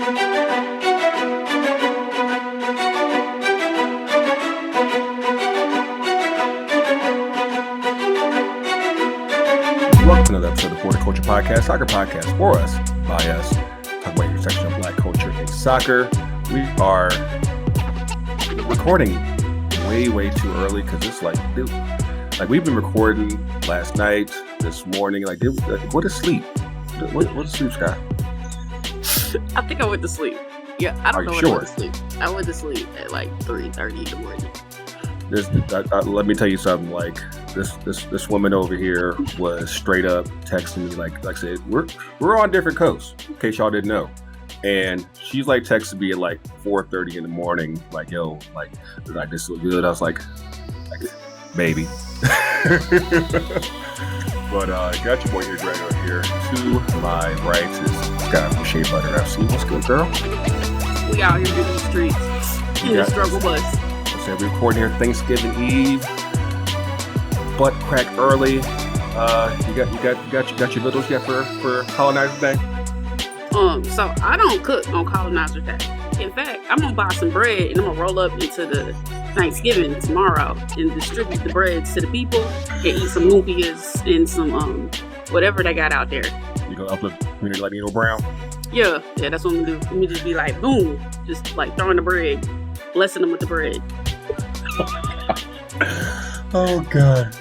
Welcome to another episode of the For the Culture Podcast, soccer podcast for us, by us. Talk about your section of Black culture in soccer. We are recording way too early because it's like we've been recording last night, this morning. What is sleep? What is sleep, Scott? I think I went to sleep. Yeah, I don't know when I went to sleep. I went to sleep at like 3:30 in the morning. Let me tell you something. Like this woman over here was straight up texting me. Like I said, we're on different coasts, in case y'all didn't know. And she's like texting me at like 4:30 in the morning. Like, yo, like this look good. I was like baby. But got your boy here, Gregor here. To my right is Scott from Shea Butter FC. What's good, girl? We out here in these streets in the struggle bus. So we're recording here Thanksgiving Eve. Butt crack early. You got your vittles yet for Colonizer Day? So I don't cook on Colonizer Day. In fact, I'm gonna buy some bread and I'm gonna roll up into the Thanksgiving tomorrow and distribute the breads to the people and eat some lumpias and some whatever they got out there. You gonna uplift the community like Nino Brown? Yeah, that's what I'm gonna do. Let me just be like, boom, just like throwing the bread, blessing them with the bread. Oh God.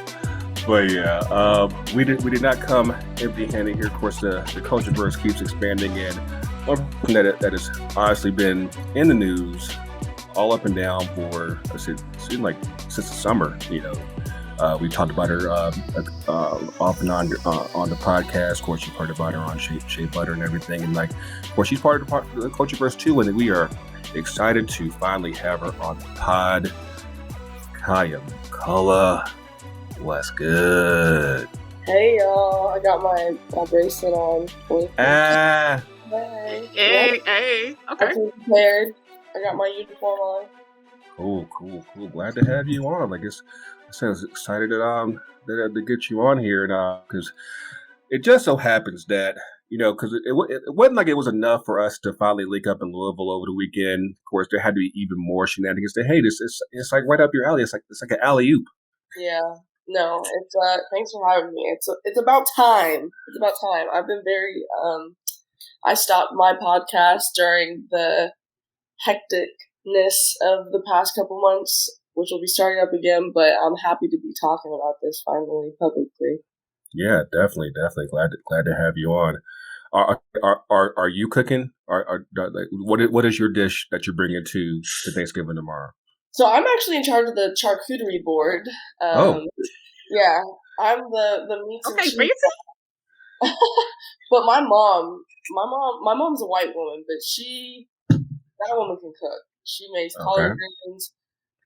But yeah, we did not come empty-handed here. Of course, the culture verse keeps expanding, and one thing that has honestly been in the news all up and down for it seemed like since the summer. You know, we talked about her off and on the podcast. Of course, you've heard about her on Shea Butter and everything, and like, of course, she's part of the culture verse too, and we are excited to finally have her on the pod. Kaiya, McCollough, what's good? Hey y'all, I got my bracelet on. Hey. Okay. I'm prepared. I got my uniform on. Cool. Glad to have you on. Like I was excited to get you on here, and because it just so happens that because it wasn't like it was enough for us to finally link up in Louisville over the weekend. Of course, there had to be even more shenanigans. Hey, it's like right up your alley. It's like an alley oop. Yeah. No, it's thanks for having me. It's about time. It's about time. I've been very I stopped my podcast during the hecticness of the past couple months, which will be starting up again, but I'm happy to be talking about this finally publicly. Yeah, definitely. Glad to have you on. Are you cooking? What is your dish that you're bringing to Thanksgiving tomorrow? So I'm actually in charge of the charcuterie board. Yeah, I'm the meats and cheese. Okay, fancy. But my mom's a white woman, but that woman can cook. She makes collard greens.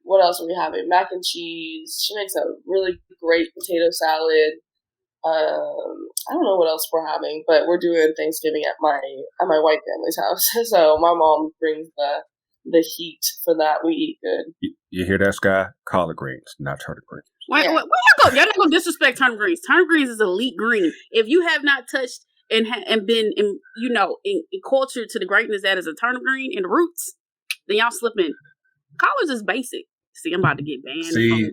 What else are we having? Mac and cheese. She makes a really great potato salad. I don't know what else we're having, but we're doing Thanksgiving at my white family's house. So my mom brings the heat for that. We eat good. You hear that, Sky? Collard greens, not turnip greens. Where y'all go? Y'all don't go disrespect turnip greens. Turnip greens is elite green. If you have not touched and been in cultured to the greatness that is a turnip green and the roots, then y'all slipping. Collards is basic. See, I'm about to get banned. See.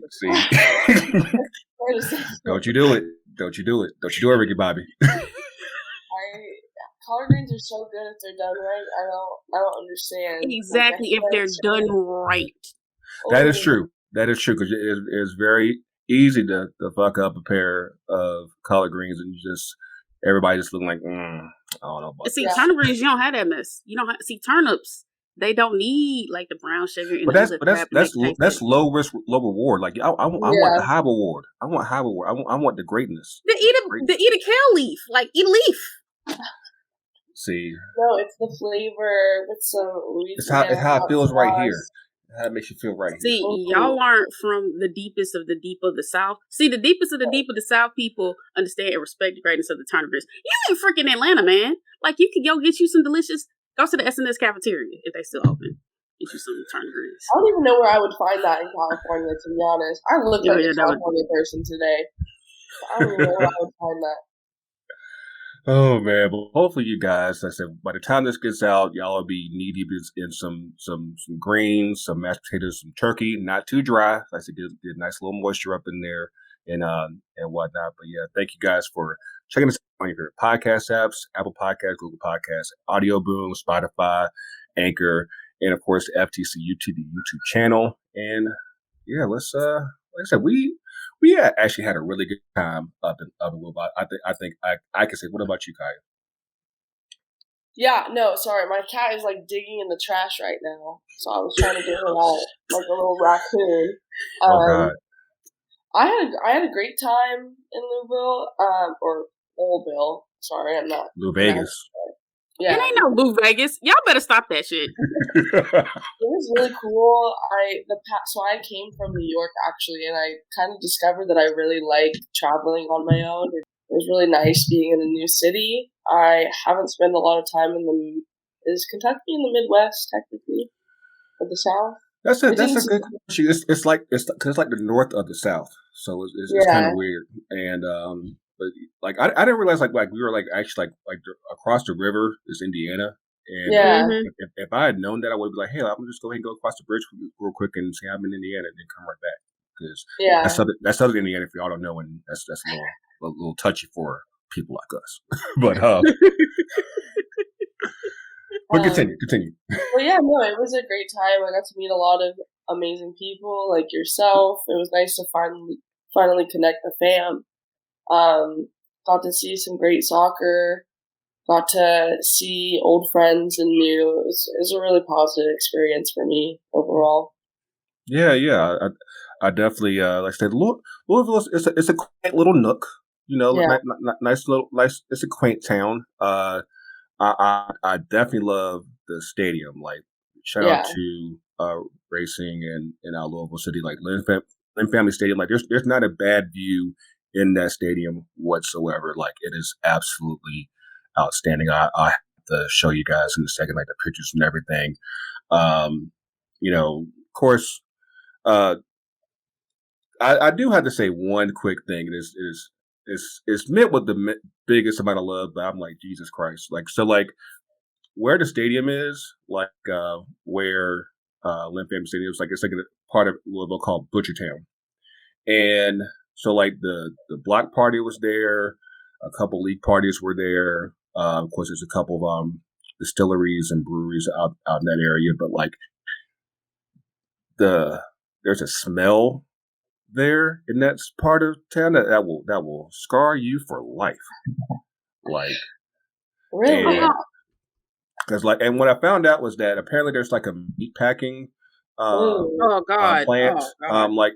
Don't you do it. Don't you do it, Ricky Bobby. Collard greens are so good if they're done right. I don't understand. Exactly, if they're done right. That is true. Because it's very easy to fuck up a pair of collard greens and everybody just looking like, I don't know about See, turnip greens, you don't have that mess. You don't see turnips. They don't need like the brown sugar. And that's low risk, low reward. Like I want the high reward. I want the greatness. Eat a kale leaf. Like eat a leaf. See. No, it's the flavor with some Louisiana. It's how it feels right here. How it makes you feel right here. See, y'all aren't from the deepest of the deep of the South. See, the deepest of the deep of the South people understand and respect the greatness of the turnip greens. You in freaking Atlanta, man. Like you could go get you some delicious. Go to the SNS cafeteria if they still open. Get you some turnip greens. I don't even know where I would find that in California, to be honest. I looked like a California person today. I don't even know where I would find that. Oh man, but hopefully you guys, like I said, by the time this gets out, y'all will be knee deep in some greens, some mashed potatoes, some turkey, not too dry. Like I said, get nice little moisture up in there and whatnot. But yeah, thank you guys for checking us out on your favorite podcast apps, Apple Podcasts, Google Podcasts, Audio Boom, Spotify, Anchor, and of course the FTC YouTube channel. And yeah, let's like I said, we actually had a really good time up in Louisville. I think I can say. What about you, Kaiya? Yeah, no, sorry, my cat is like digging in the trash right now, so I was trying to get her out like a little raccoon. Oh God, I had a great time in Louisville, or Oldville. Sorry, I'm not. Lou Vegas. Yeah, it ain't no Lou Vegas. Y'all better stop that shit. It was really cool. So I came from New York actually, and I kind of discovered that I really like traveling on my own. It was really nice being in a new city. I haven't spent a lot of time is Kentucky in the Midwest technically, or the South? That's a good question. It's like the north of the South, so it's kind of weird. And but like I didn't realize like we were like actually like across the river is Indiana. And if I had known that, I would be like, hey, I'm gonna just go ahead and go across the bridge real quick and say I'm in Indiana and then come right back because that's southern Indiana. If y'all don't know, and that's a little touchy for people like us. But continue. Well, yeah, no, it was a great time. I got to meet a lot of amazing people like yourself. It was nice to finally connect the fam. Got to see some great soccer. Got to see old friends and new. It was a really positive experience for me overall. Yeah. I definitely like I said, Louisville is a quaint little nook. You know, nice. It's a quaint town. I definitely love the stadium. Like, shout out to racing in our Louisville City, like Lynn Family Stadium. Like, there's not a bad view in that stadium whatsoever. Like, it is absolutely outstanding. I have to show you guys in a second, like the pictures and everything. Of course, I do have to say one quick thing. It's met with the biggest amount of love, but I'm like, Jesus Christ. Like, so like where the stadium is, like where Lynn Family Stadium is, like it's like a part of Louisville called Butchertown. And so like the block party was there, a couple league parties were there. Of course, there's a couple of distilleries and breweries out in that area, but like there's a smell there in that part of town that will scar you for life. Like, really? Because and what I found out was that apparently there's like a meat packing plant, like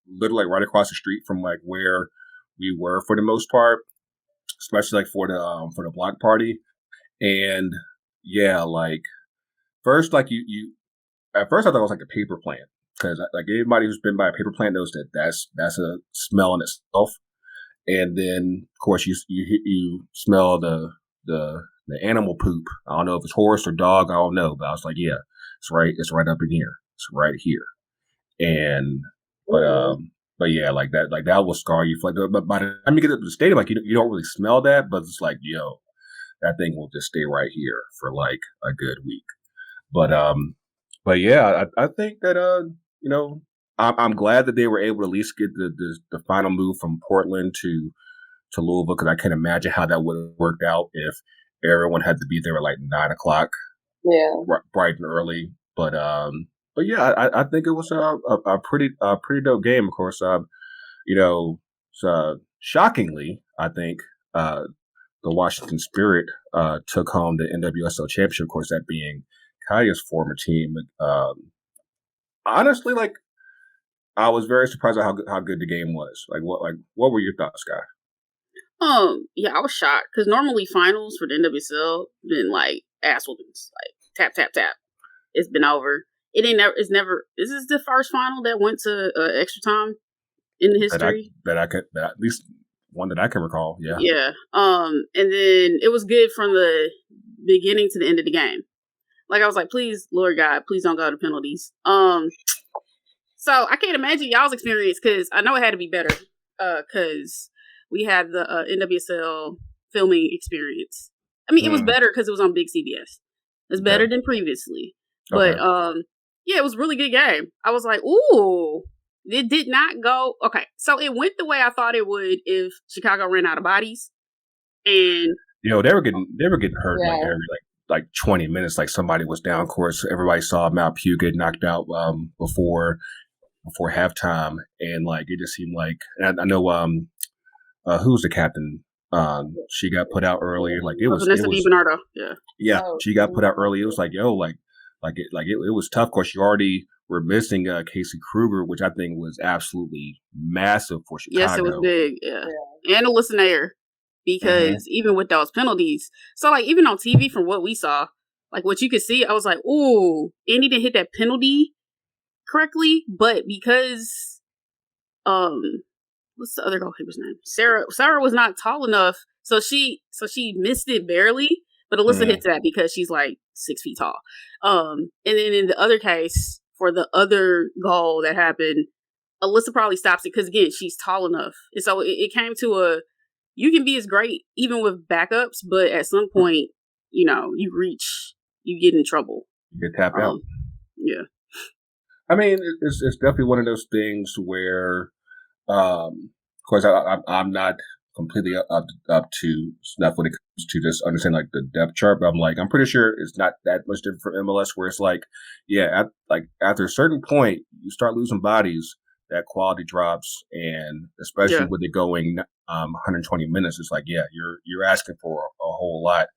literally right across the street from like where we were for the most part, especially like for the block party. And yeah, like first, like you at first I thought it was like a paper plant. Because like anybody who's been by a paper plant knows that's a smell in itself, and then of course you smell the animal poop. I don't know if it's horse or dog. I don't know, but I was like, yeah, it's right up in here. It's right here, and but yeah, like that will scar you. But by the time you get to the stadium, like you don't really smell that, but it's like yo, that thing will just stay right here for like a good week. But yeah, I think that I'm glad that they were able to at least get the final move from Portland to Louisville, because I can't imagine how that would have worked out if everyone had to be there at like 9:00. Yeah, bright and early. But yeah, I think it was a pretty dope game. Of course, shockingly, I think the Washington Spirit took home the NWSL championship. Of course, that being Kaiya's former team. Honestly, like I was very surprised at how good the game was. What were your thoughts, Guy? Yeah, I was shocked because normally finals for the NWSL been like ass whoopings, like tap tap tap. It's been over. It's never. This is the first final that went to extra time in the history at least one that I can recall. Yeah. Yeah. And then it was good from the beginning to the end of the game. Like I was like, please, Lord God, please don't go to penalties. So I can't imagine y'all's experience because I know it had to be better. Because we had the NWSL filming experience. I mean, it was better because it was on Big CBS. It's better than previously. But yeah, it was a really good game. I was like, ooh, it did not go. Okay, so it went the way I thought it would if Chicago ran out of bodies. And they were getting hurt like every like 20 minutes. Like somebody was down. Of course, everybody saw Mal Pugh get knocked out before halftime, and like it just seemed like I know who's the captain. She got put out early. Like it was Bernardo. Yeah, she got put out early. It was like it was tough. Of course, you already were missing Casey Kruger, which I think was absolutely massive for Chicago. Yes, it was big. Yeah. And Alyssa Nair, because even with those penalties, so like even on TV from what we saw, like what you could see, I was like, ooh, Andy didn't hit that penalty correctly, but because what's the other goalkeeper's name? Sarah was not tall enough, so she missed it barely. But Alyssa hits that because she's like 6 feet tall. And then in the other case, for the other goal that happened, Alyssa probably stops it because again, she's tall enough. And so it came to you can be as great even with backups, but at some point, you get in trouble. You get tapped out. Yeah. I mean, it's definitely one of those things where, of course, I'm not completely up to snuff when it comes to just understanding like the depth chart, but I'm pretty sure it's not that much different from MLS, where it's like, after a certain point, you start losing bodies, that quality drops, and especially with it going 120 minutes, it's like, you're asking for a whole lot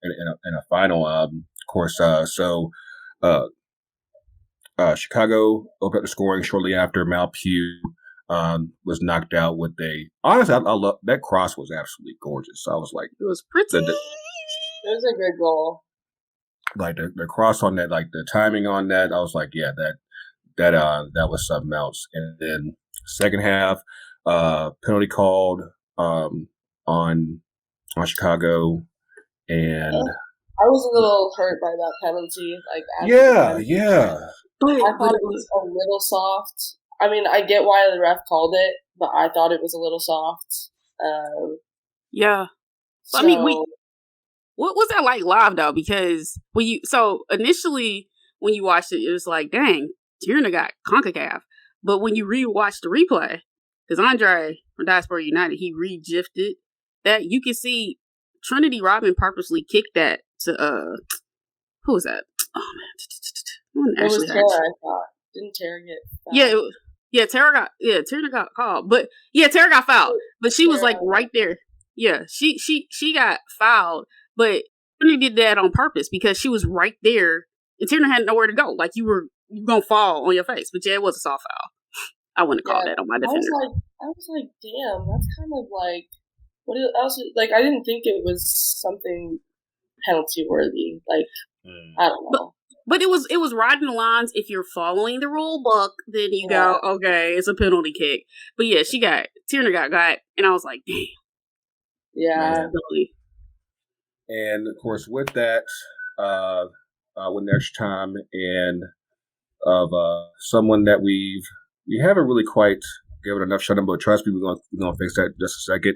in a final. Of course, Chicago opened up the scoring shortly after Mal Pugh was knocked out with honestly, I love that cross. Was absolutely gorgeous. I was like, it was pretty. It was a good goal. Like the cross on that, like the timing on that, I was like, that was something else. And then second half, penalty called on Chicago, and I was a little hurt by that penalty. Like I thought it was a little soft. I mean, I get why the ref called it, but I thought it was a little soft. So, I mean, what was that like live though? Because initially when you watched it, it was like, dang, Tierney got CONCACAF. But when you rewatch the replay, because Andre from Diaspora United, he re-gifted that, you can see Trinity Rodman purposely kicked that to who was that? Oh man, it was Tara. I thought didn't Tara get fouled? Tara got called, but Tara got fouled, but she was like right there. Yeah, she got fouled, but Trinity did that on purpose because she was right there, and Tara had nowhere to go. Like you gonna fall on your face, but it was a soft foul. I wouldn't call that on my defender. I was like, damn, that's kind of like what else? Like I didn't think it was something penalty worthy. Like I don't know. But it was riding the lines. If you're following the rule book, then you go, okay, it's a penalty kick. But yeah, Tierney got, and I was like, damn. Yeah. And of course, with that, with the extra time and of someone that we haven't really quite given enough shut up, but trust me, we're gonna fix that in just a second.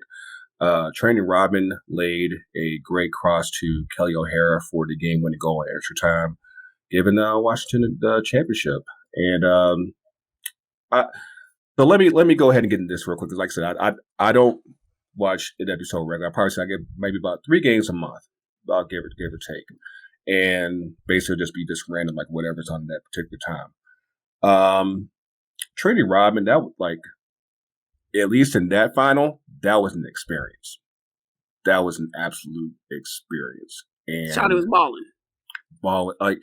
Training Robin laid a great cross to Kelly O'Hara for the game-winning goal in extra time, giving Washington the championship. And so let me go ahead and get into this real quick, because like I said, I don't watch NWSL regular. I probably say I get maybe about 3 games a month, about give or take, and basically just be just random, like whatever's on that particular time. Trinity Rodman, that was like, at least in that final, that was an experience. That was an absolute experience. And Shawty was balling. Like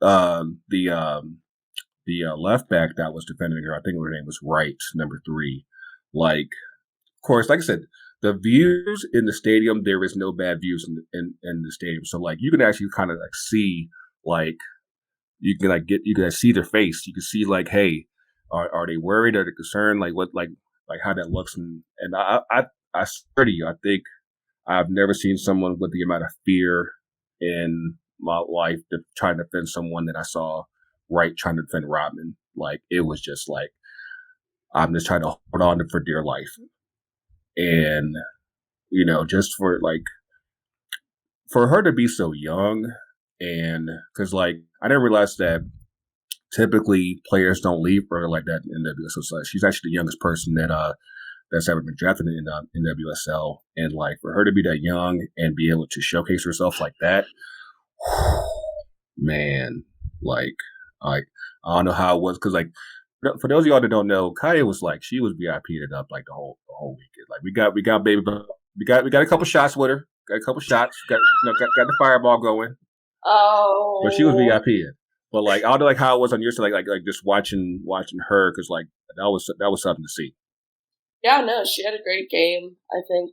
the left back that was defending her, I think her name was Wright, number 3. Like, of course, like I said, the views in the stadium, there is no bad views in the stadium. So like you can actually kind of like see, like you can see their face. You can see like, hey, are they worried? Are they concerned? Like what, like how that looks. And I swear to you, I think I've never seen someone with the amount of fear in my life to try to defend someone that I saw Wright trying to defend Rodman. Like it was just like, I'm just trying to hold on for dear life. And just for her to be so young, and because I didn't realize that typically players don't leave early like that in NWSL. So she's actually the youngest person that's ever been drafted in NWSL, and for her to be that young and be able to showcase herself like that, man, I don't know how it was, because for those of y'all that don't know, Kaiya was she was VIP'd up the whole weekend. We got baby, we got a couple shots with her, got got the fireball going. Oh, but she was VIP'd. But I don't know how it was on your side, just watching her, because that was something to see. Yeah, no, she had a great game. I think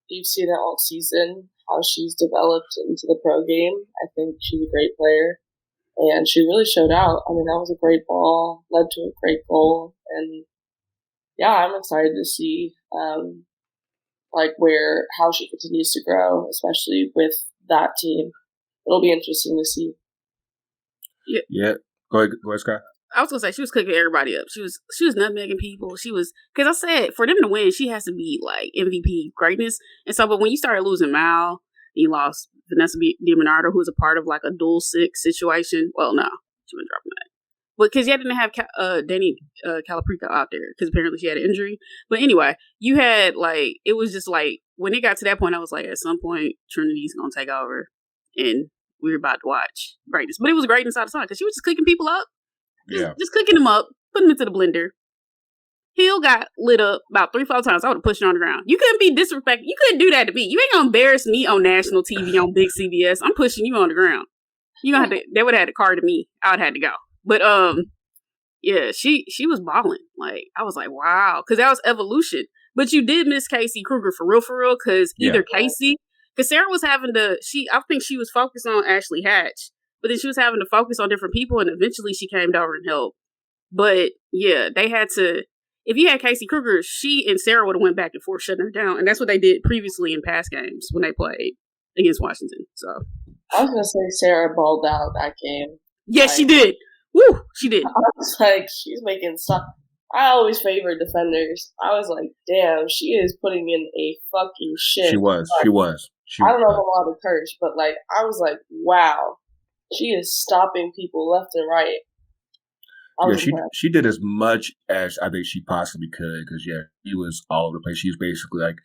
you've seen it all season, how she's developed into the pro game. I think she's a great player, and she really showed out. I mean, that was a great ball, led to a great goal, and yeah, I'm excited to see how she continues to grow, especially with that team. It'll be interesting to see. Yeah. Go ahead, Scott. I was gonna say she was cooking everybody up. She was nutmegging people. She was, because I said for them to win, she has to be MVP greatness. And so, but when you started losing Mal, you lost Vanessa DiBernardo, who was a part of a dual six situation. Well, no, she wasn't dropping that, but because you didn't have Danny Calaprico out there because apparently she had an injury. But anyway, you had it was just when it got to that point, I was at some point Trinity's gonna take over, and we were about to watch greatness. But it was greatness out of sight because she was just cooking people up. Just cooking them up, putting them into the blender. Hill got lit up about 3-4 times. I would have pushed her on the ground. You couldn't be disrespectful. You couldn't do that to me. You ain't gonna embarrass me on national TV on big CBS. I'm pushing you on the ground. You gonna have to. They would have had to card to me. I would have had to go. But yeah, she was balling. I was wow, because that was evolution. But you did miss Casey Kruger for real, because either Casey, because Sarah was having to. I think she was focused on Ashley Hatch. But then she was having to focus on different people, and eventually she came over and helped. But yeah, they had to. If you had Casey Kruger, she and Sarah would have went back and forth shutting her down, and that's what they did previously in past games when they played against Washington. So I was gonna say Sarah balled out that game. Yes, she did. Woo, she did. I was she's making stuff. I always favored defenders. I was damn, she is putting in a fucking shit. She was. I don't know if I'm allowed to curse, but I was wow. She is stopping people left and right. She did as much as I think she possibly could, because she was all over the place. She was basically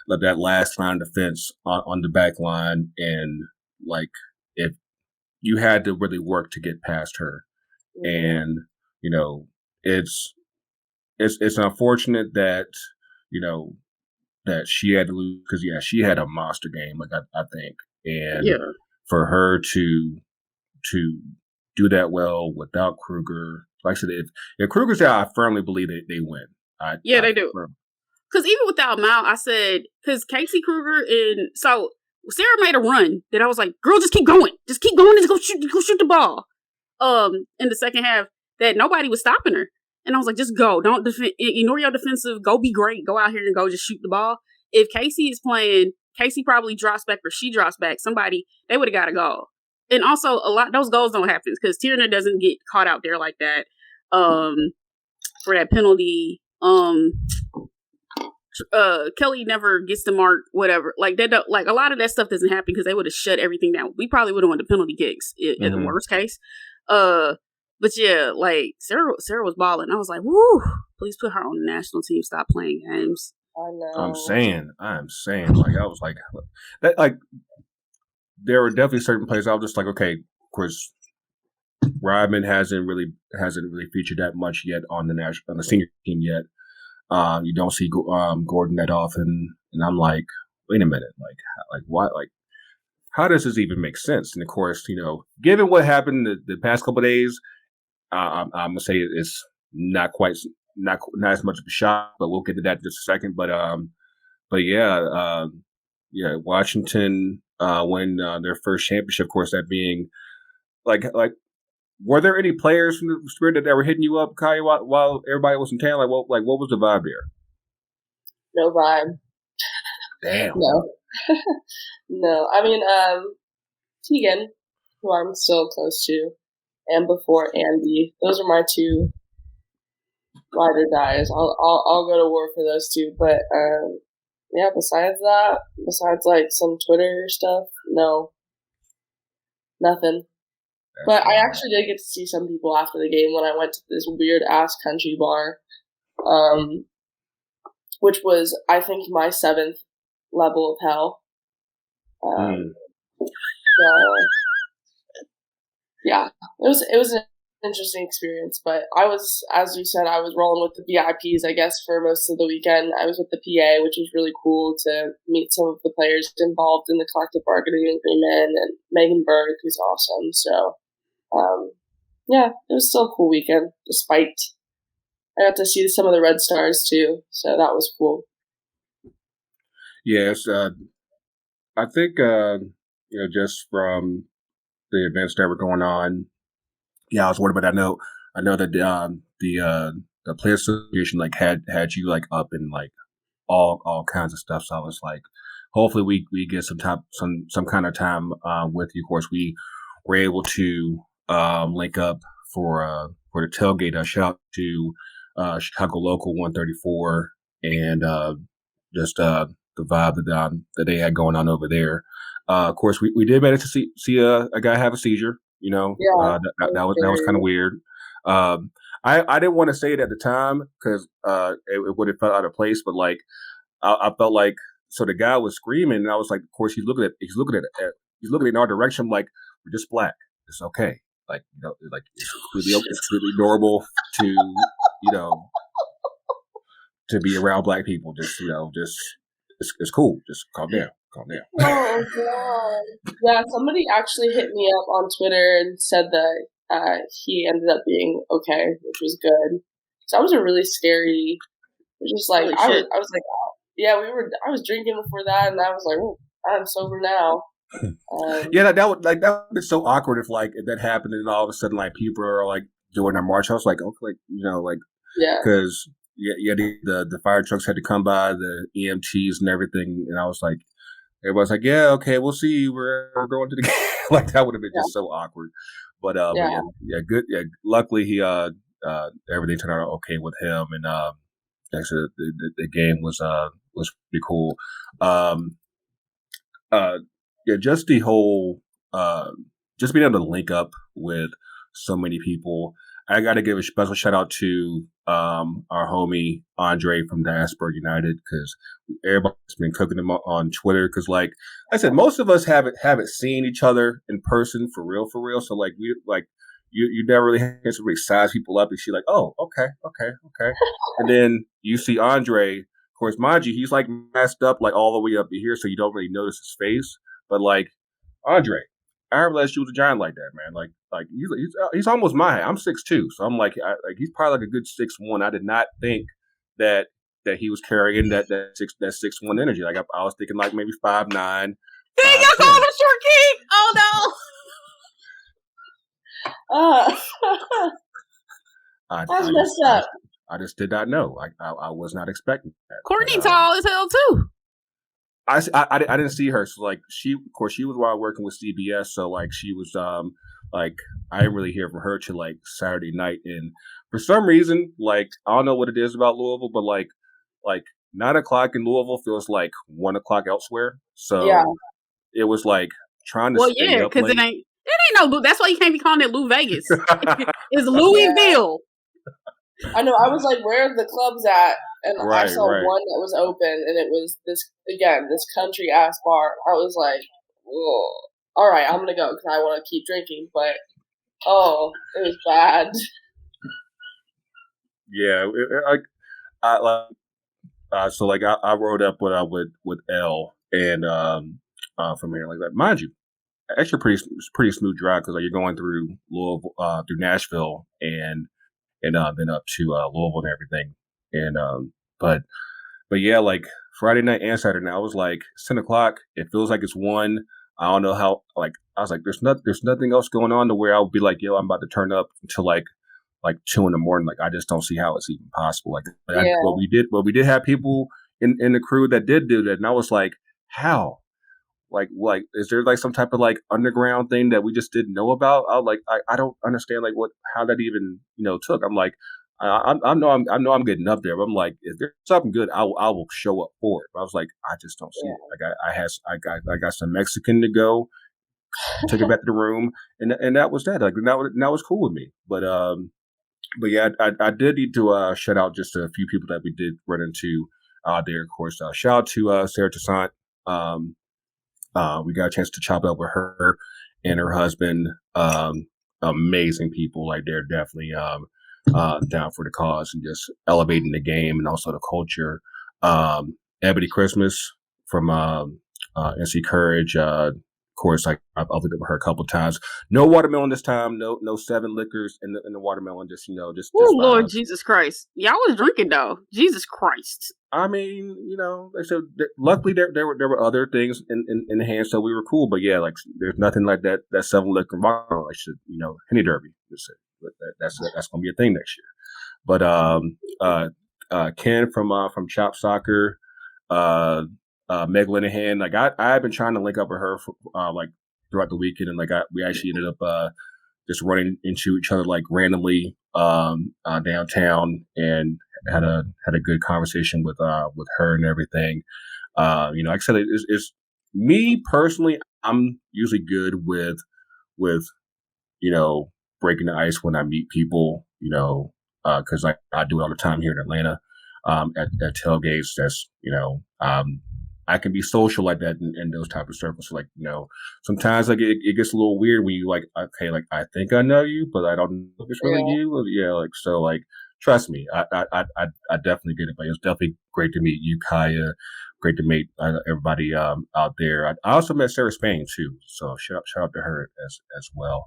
that last line of defense on the back line, and if you had to really work to get past her, and it's unfortunate that that she had to lose, because she had a monster game, I think, and for her to do that well without Kruger. Like I said, if Kruger's out, I firmly believe that they win. They do. Because even without Mal, I said, because Casey Kruger so Sarah made a run that I was girl, just keep going. Just keep going and go shoot the ball. In the second half, that nobody was stopping her. And I was just go. Don't ignore your defensive. Go be great. Go out here and go just shoot the ball. If Casey is playing, Casey probably drops back or she drops back. Somebody, they would have got a goal. And also, those goals don't happen because Tierna doesn't get caught out there like that for that penalty. Kelly never gets to mark whatever. That don't, a lot of that stuff doesn't happen because they would have shut everything down. We probably would have won the penalty kicks in the worst case. But yeah, Sarah was balling. I was woo, please put her on the national team. Stop playing games. I know. I'm saying. I was that there were definitely certain plays I was just okay, of course, Rodman hasn't really featured that much yet on the senior team yet. You don't see Gordon that often, and I'm wait a minute, why, how does this even make sense? And of course, given what happened the past couple of days, I'm gonna say it's not as much of a shock, but we'll get to that in just a second. But yeah, Washington win their first championship. Of course, that being were there any players from the Spirit that were hitting you up, Kaiya, while everybody was in town? What was the vibe there? No vibe. Damn. No. No. I mean, Tegan, who I'm still close to, and before Andy, those are my two ride or dies. I'll go to war for those two. But yeah, besides that, like some Twitter stuff, no, nothing. But I actually did get to see some people after the game when I went to this weird ass country bar, which was, I think, my 7th level of hell. So, yeah, it was an interesting experience. But I was, as you said, I was rolling with the VIPs, I guess, for most of the weekend. I was with the PA, which was really cool to meet some of the players involved in the collective bargaining agreement, and Megan Berg, who's awesome. So, yeah, it was still a cool weekend, despite I got to see some of the Red Stars too, so that was cool. Yes, I think just from the events that were going on, I was worried about that. I know that the Players Association like had you like up in like all kinds of stuff. So I was like, hopefully we get some kind of time with you. Of course, we were able to link up for the tailgate. Shout out to Chicago Local 134 and just the vibe that they had going on over there. Of course, we did manage to see a guy have a seizure. Yeah, that was kind of weird. I didn't want to say it at the time because it would have felt out of place, but like I felt like, so the guy was screaming, and I was like, of course he's looking in our direction, like, we're just black, it's okay, like like it's completely normal to be around black people, just it's cool, just calm down. Oh god, yeah. Somebody actually hit me up on Twitter and said that he ended up being okay, which was good. So that was a really scary. It was just like I was like, oh, yeah, I was drinking before that, and I was like, oh, I'm sober now. Yeah, that would be so awkward if that happened, and all of a sudden like people are like doing their march. I was like, okay, yeah, because the fire trucks had to come by, the EMTs and everything, and I was like, everybody's like, yeah, okay, we'll see you. We're going to the game. Like that would have been just so awkward. But good. Yeah, luckily he everything turned out okay with him, and actually the game was pretty cool. Just the whole just being able to link up with so many people. I got to give a special shout out to our homie Andre from Diaspora United, because everybody's been cooking him on Twitter. Because, like I said, most of us haven't seen each other in person for real. So, like, you never really have to really size people up and see like, oh, okay, and then you see Andre. Of course, mind you, he's like masked up like all the way up to here, so you don't really notice his face. But like Andre, I didn't realize you was a giant like that, man. Like he's almost my height. I'm 6'2", so I'm like he's probably like a good 6'1". I did not think that he was carrying that 6'1" energy. Like I was thinking like maybe 5'9". Dang, y'all called him Short King. Oh no. That's messed up. I just did not know. I was not expecting that. Courtney tall as hell too. I didn't see her. So like she was while working with CBS. So like she was like I didn't really hear from her till like Saturday night. And for some reason, like I don't know what it is about Louisville, but like 9 o'clock in Louisville feels like 1 o'clock elsewhere. So it was like trying to stay up because late. it ain't no Lou. That's why you can't be calling it Lou Vegas. It's Louisville. I know. I was like, where are the clubs at? And I saw one that was open, and it was this country ass bar. I was like, whoa. All right, I'm gonna go because I want to keep drinking. But it was bad. Yeah, so like I rode up with Elle and from here like that. Mind you, actually pretty smooth drive because like you're going through Louisville, through Nashville and then up to Louisville and everything. And but yeah, like Friday night and Saturday night, I was like, it's 10 o'clock. It feels like it's 1. I don't know how. Like I was like, there's nothing else going on to where I would be like, yo, I'm about to turn up until like 2 in the morning. Like I just don't see how it's even possible. We did have people in the crew that did do that, and I was like, how? Like is there like some type of like underground thing that we just didn't know about? I don't understand like how that even took. I'm like, I know I'm getting up there, but I'm like, if there's something good, I will show up for it. But I was like, I just don't see it. Like I got some Mexican to go, took it back to the room, and that was that. Like that was cool with me. But yeah, I did need to shout out just a few people that we did run into there. Of course, shout out to Sarah Toussaint. We got a chance to chop up with her and her husband. Amazing people. Like they're definitely down for the cause and just elevating the game and also the culture. Ebony Christmas from NC Courage. Of course, I've looked at her a couple times. No watermelon this time. No 7 liquors in the watermelon. Just oh Lord Jesus Christ! Y'all was drinking though. Jesus Christ. I mean, like I said, luckily there were other things in the hand, so we were cool. But yeah, like there's nothing like that 7 liquor watermelon. I should Henny Derby. That's going to be a thing next year. But Ken from Chop Soccer. Meg Linehan, like I've been trying to link up with her for, like throughout the weekend, and like we actually ended up just running into each other like randomly downtown, and had a good conversation with her and everything. Like I said, it's me personally. I'm usually good with breaking the ice when I meet people, because I do it all the time here in Atlanta at tailgates. That's I can be social like that in those type of circles. Like, sometimes like it gets a little weird when you like, okay, like I think I know you, but I don't know if it's really you. Yeah, like so, like trust me, I definitely get it. But it's definitely great to meet you, Kaiya. Great to meet everybody out there. I also met Sarah Spain too, so shout out to her as well.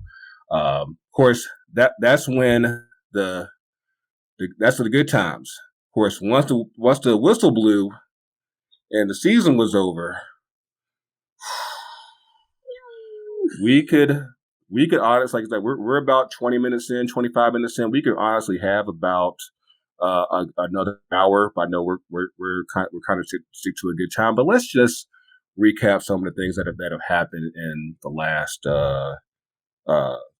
Of course, that's when that's the good times. Of course, once the whistle blew and the season was over, we could honestly, like we're about 20 minutes in, 25 minutes in. We could honestly have about another hour. But I know we're kind of stick to a good time. But let's just recap some of the things that have happened in the last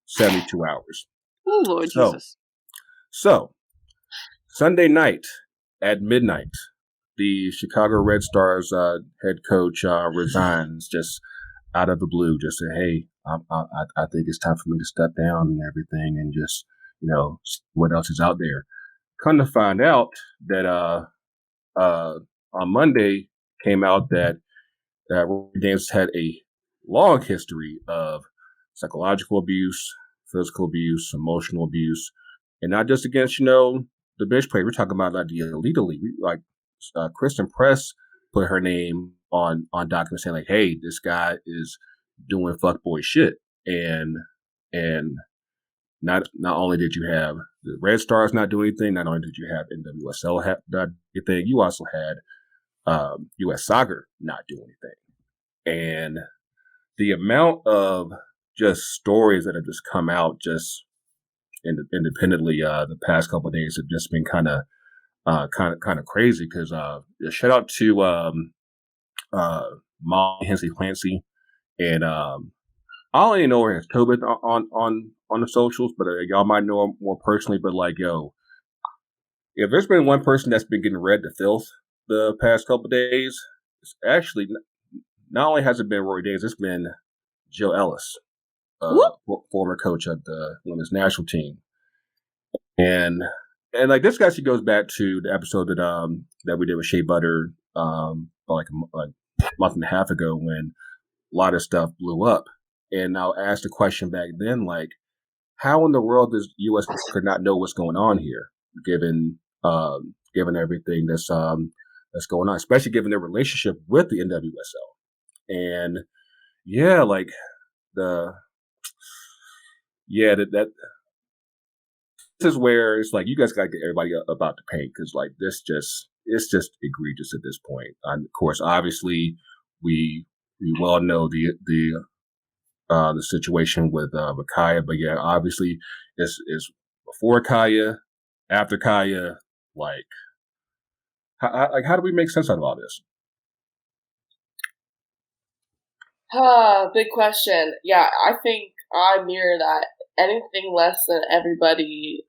72 hours. Oh Lord Jesus! So Sunday night at midnight, the Chicago Red Stars head coach resigns just out of the blue. Just said, "Hey, I think it's time for me to step down and everything, and just see what else is out there." Come to find out that on Monday came out that Rory Dames had a long history of psychological abuse, physical abuse, emotional abuse, and not just against the bench player. We're talking about like the elite. Like Christen Press put her name on documents saying like, "Hey, this guy is doing fuckboy shit," and not only did you have the Red Stars not do anything, not only did you have NWSL not do anything, you also had US Soccer not do anything, and the amount of just stories that have just come out just independently the past couple of days have just been kind of crazy because shout out to Molly Hensley Clancy and I don't even know her as Tobit on the socials, but y'all might know her more personally. But like, yo, if there's been one person that's been getting read to filth the past couple of days, it's actually not only has it been Rory Dames, it's been Jill Ellis, former coach of the women's national team, and like this actually goes back to the episode that we did with Shea Butter like a month and a half ago when a lot of stuff blew up. And I'll ask the question back then, like, how in the world does US could not know what's going on here, given everything that's going on, especially given their relationship with the NWSL. And yeah, like that this is where it's like you guys gotta get everybody about the paint because like it's just egregious at this point. And of course, obviously, we well know the situation with Kaiya, but yeah, obviously, it's before Kaiya, after Kaiya, like how do we make sense out of all this? Big question. Yeah, I think I mirror that. Anything less than everybody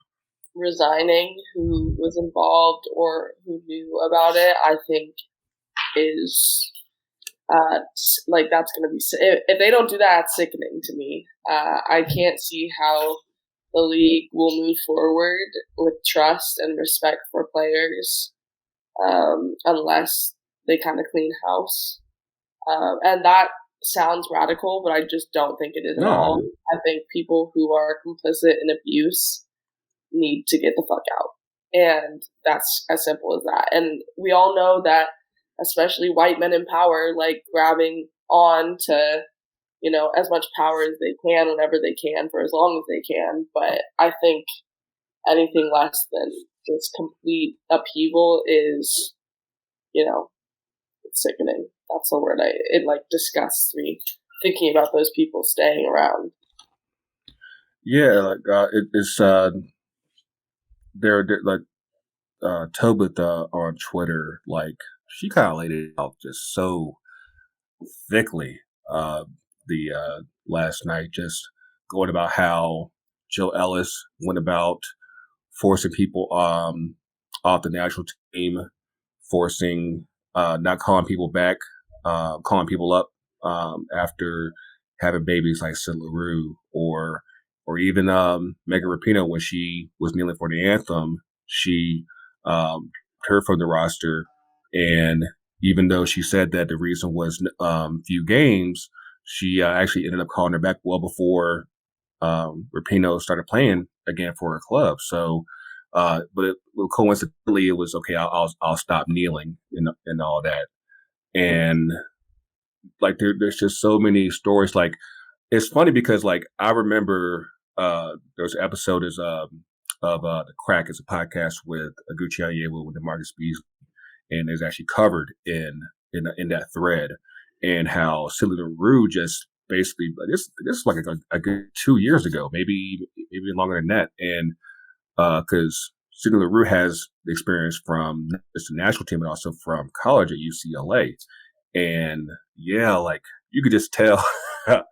resigning who was involved or who knew about it, I think is that's going to be, if they don't do that, it's sickening to me. I can't see how the league will move forward with trust and respect for players unless they kind of clean house. And that sounds radical, but I just don't think it is at all. I think people who are complicit in abuse need to get the fuck out. And that's as simple as that. And we all know that, especially white men in power, like grabbing on to, as much power as they can whenever they can for as long as they can. But I think anything less than just complete upheaval is, it's sickening. That's the word. It disgusts me thinking about those people staying around. Yeah, it's they're like Tobitha on Twitter, she kind of laid it out just so thickly the last night, just going about how Jill Ellis went about forcing people off the national team, forcing not calling people back, calling people up after having babies like Sid LaRue, or even Megan Rapinoe, when she was kneeling for the anthem, she her from the roster. And even though she said that the reason was few games, she actually ended up calling her back well before Rapinoe started playing again for her club. So, but coincidentally, it was okay. I'll stop kneeling and all that. And there's just so many stories. It's funny because I remember there was an episode of The Crack. It's a podcast with Aguchi Onyewu with DeMarcus Beasley, and it's actually covered in that thread, and how Silly LaRue just basically this is a good 2 years ago, maybe longer than that, and because Silly LaRue has the experience from not just the national team but also from college at UCLA, and yeah, you could just tell how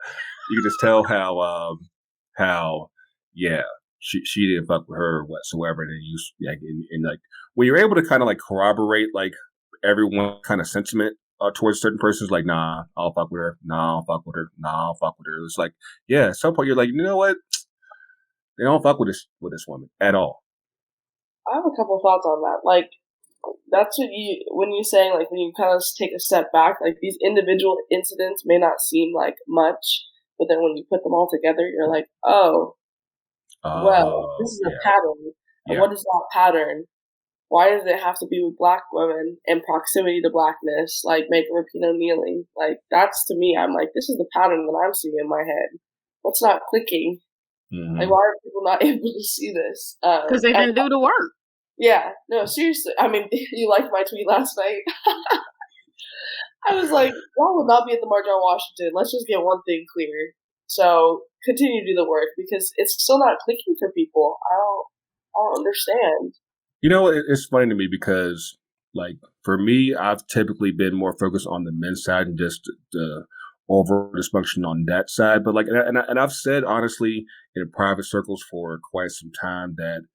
she didn't fuck with her whatsoever. And when you're able to kind of corroborate everyone kind of sentiment towards certain persons, nah, I'll fuck with her. Nah, I'll fuck with her. Nah, I'll fuck with her. It's at some point you're you know what? They don't fuck with this woman at all. I have a couple thoughts on that. That's when you're saying, when you kind of take a step back, these individual incidents may not seem like much, but then when you put them all together, you're this is a pattern. And what is that pattern? Why does it have to be with black women and proximity to blackness, Megan Rapinoe kneeling? That's, to me, I'm this is the pattern that I'm seeing in my head. What's not clicking? Mm-hmm. Why are people not able to see this? Because they didn't do the work. Yeah, no, seriously. I mean, you liked my tweet last night. I was y'all will not be at the March on Washington. Let's just get one thing clear. So continue to do the work, because it's still not clicking for people. I don't understand. It's funny to me because, for me, I've typically been more focused on the men's side and just the overall dysfunction on that side. But and I've said honestly in private circles for quite some time that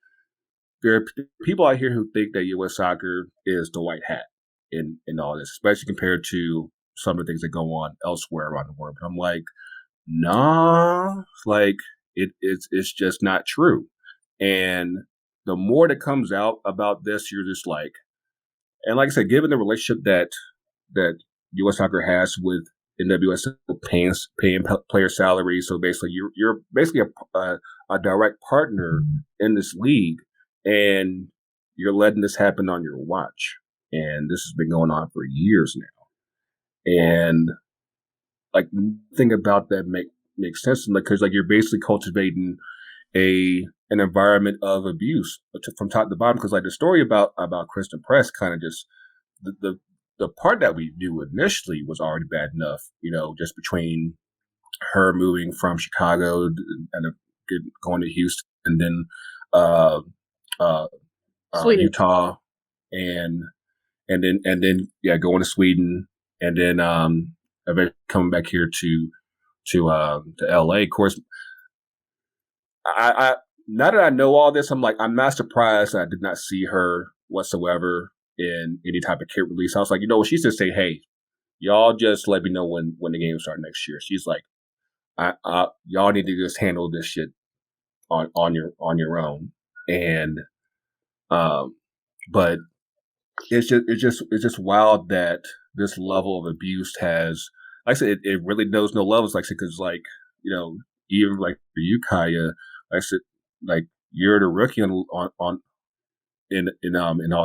there are people out here who think that U.S. Soccer is the white hat in all this, especially compared to some of the things that go on elsewhere around the world. But I'm nah, it's just not true. And the more that comes out about this, you're just and like I said, given the relationship that U.S. Soccer has with NWSL paying player salaries, so basically you're basically a direct partner in this league, and you're letting this happen on your watch, and this has been going on for years now, and nothing about that makes sense, because you're basically cultivating an environment of abuse from top to bottom. Because the story about Christen Press kind of just the part that we knew initially was already bad enough, just between her moving from Chicago and going to Houston, and then Utah, and then going to Sweden, and then eventually coming back here to LA. Of course, I now that I know all this, I'm not surprised that I did not see her whatsoever in any type of kit release. I was like, she just say, hey, y'all just let me know when the games start next year. She's like, y'all need to just handle this shit on your own. And but it's just wild that this level of abuse has, like I said, it really knows no levels. Like I said, because even like for you, Kaiya, like I said, like you're the rookie in all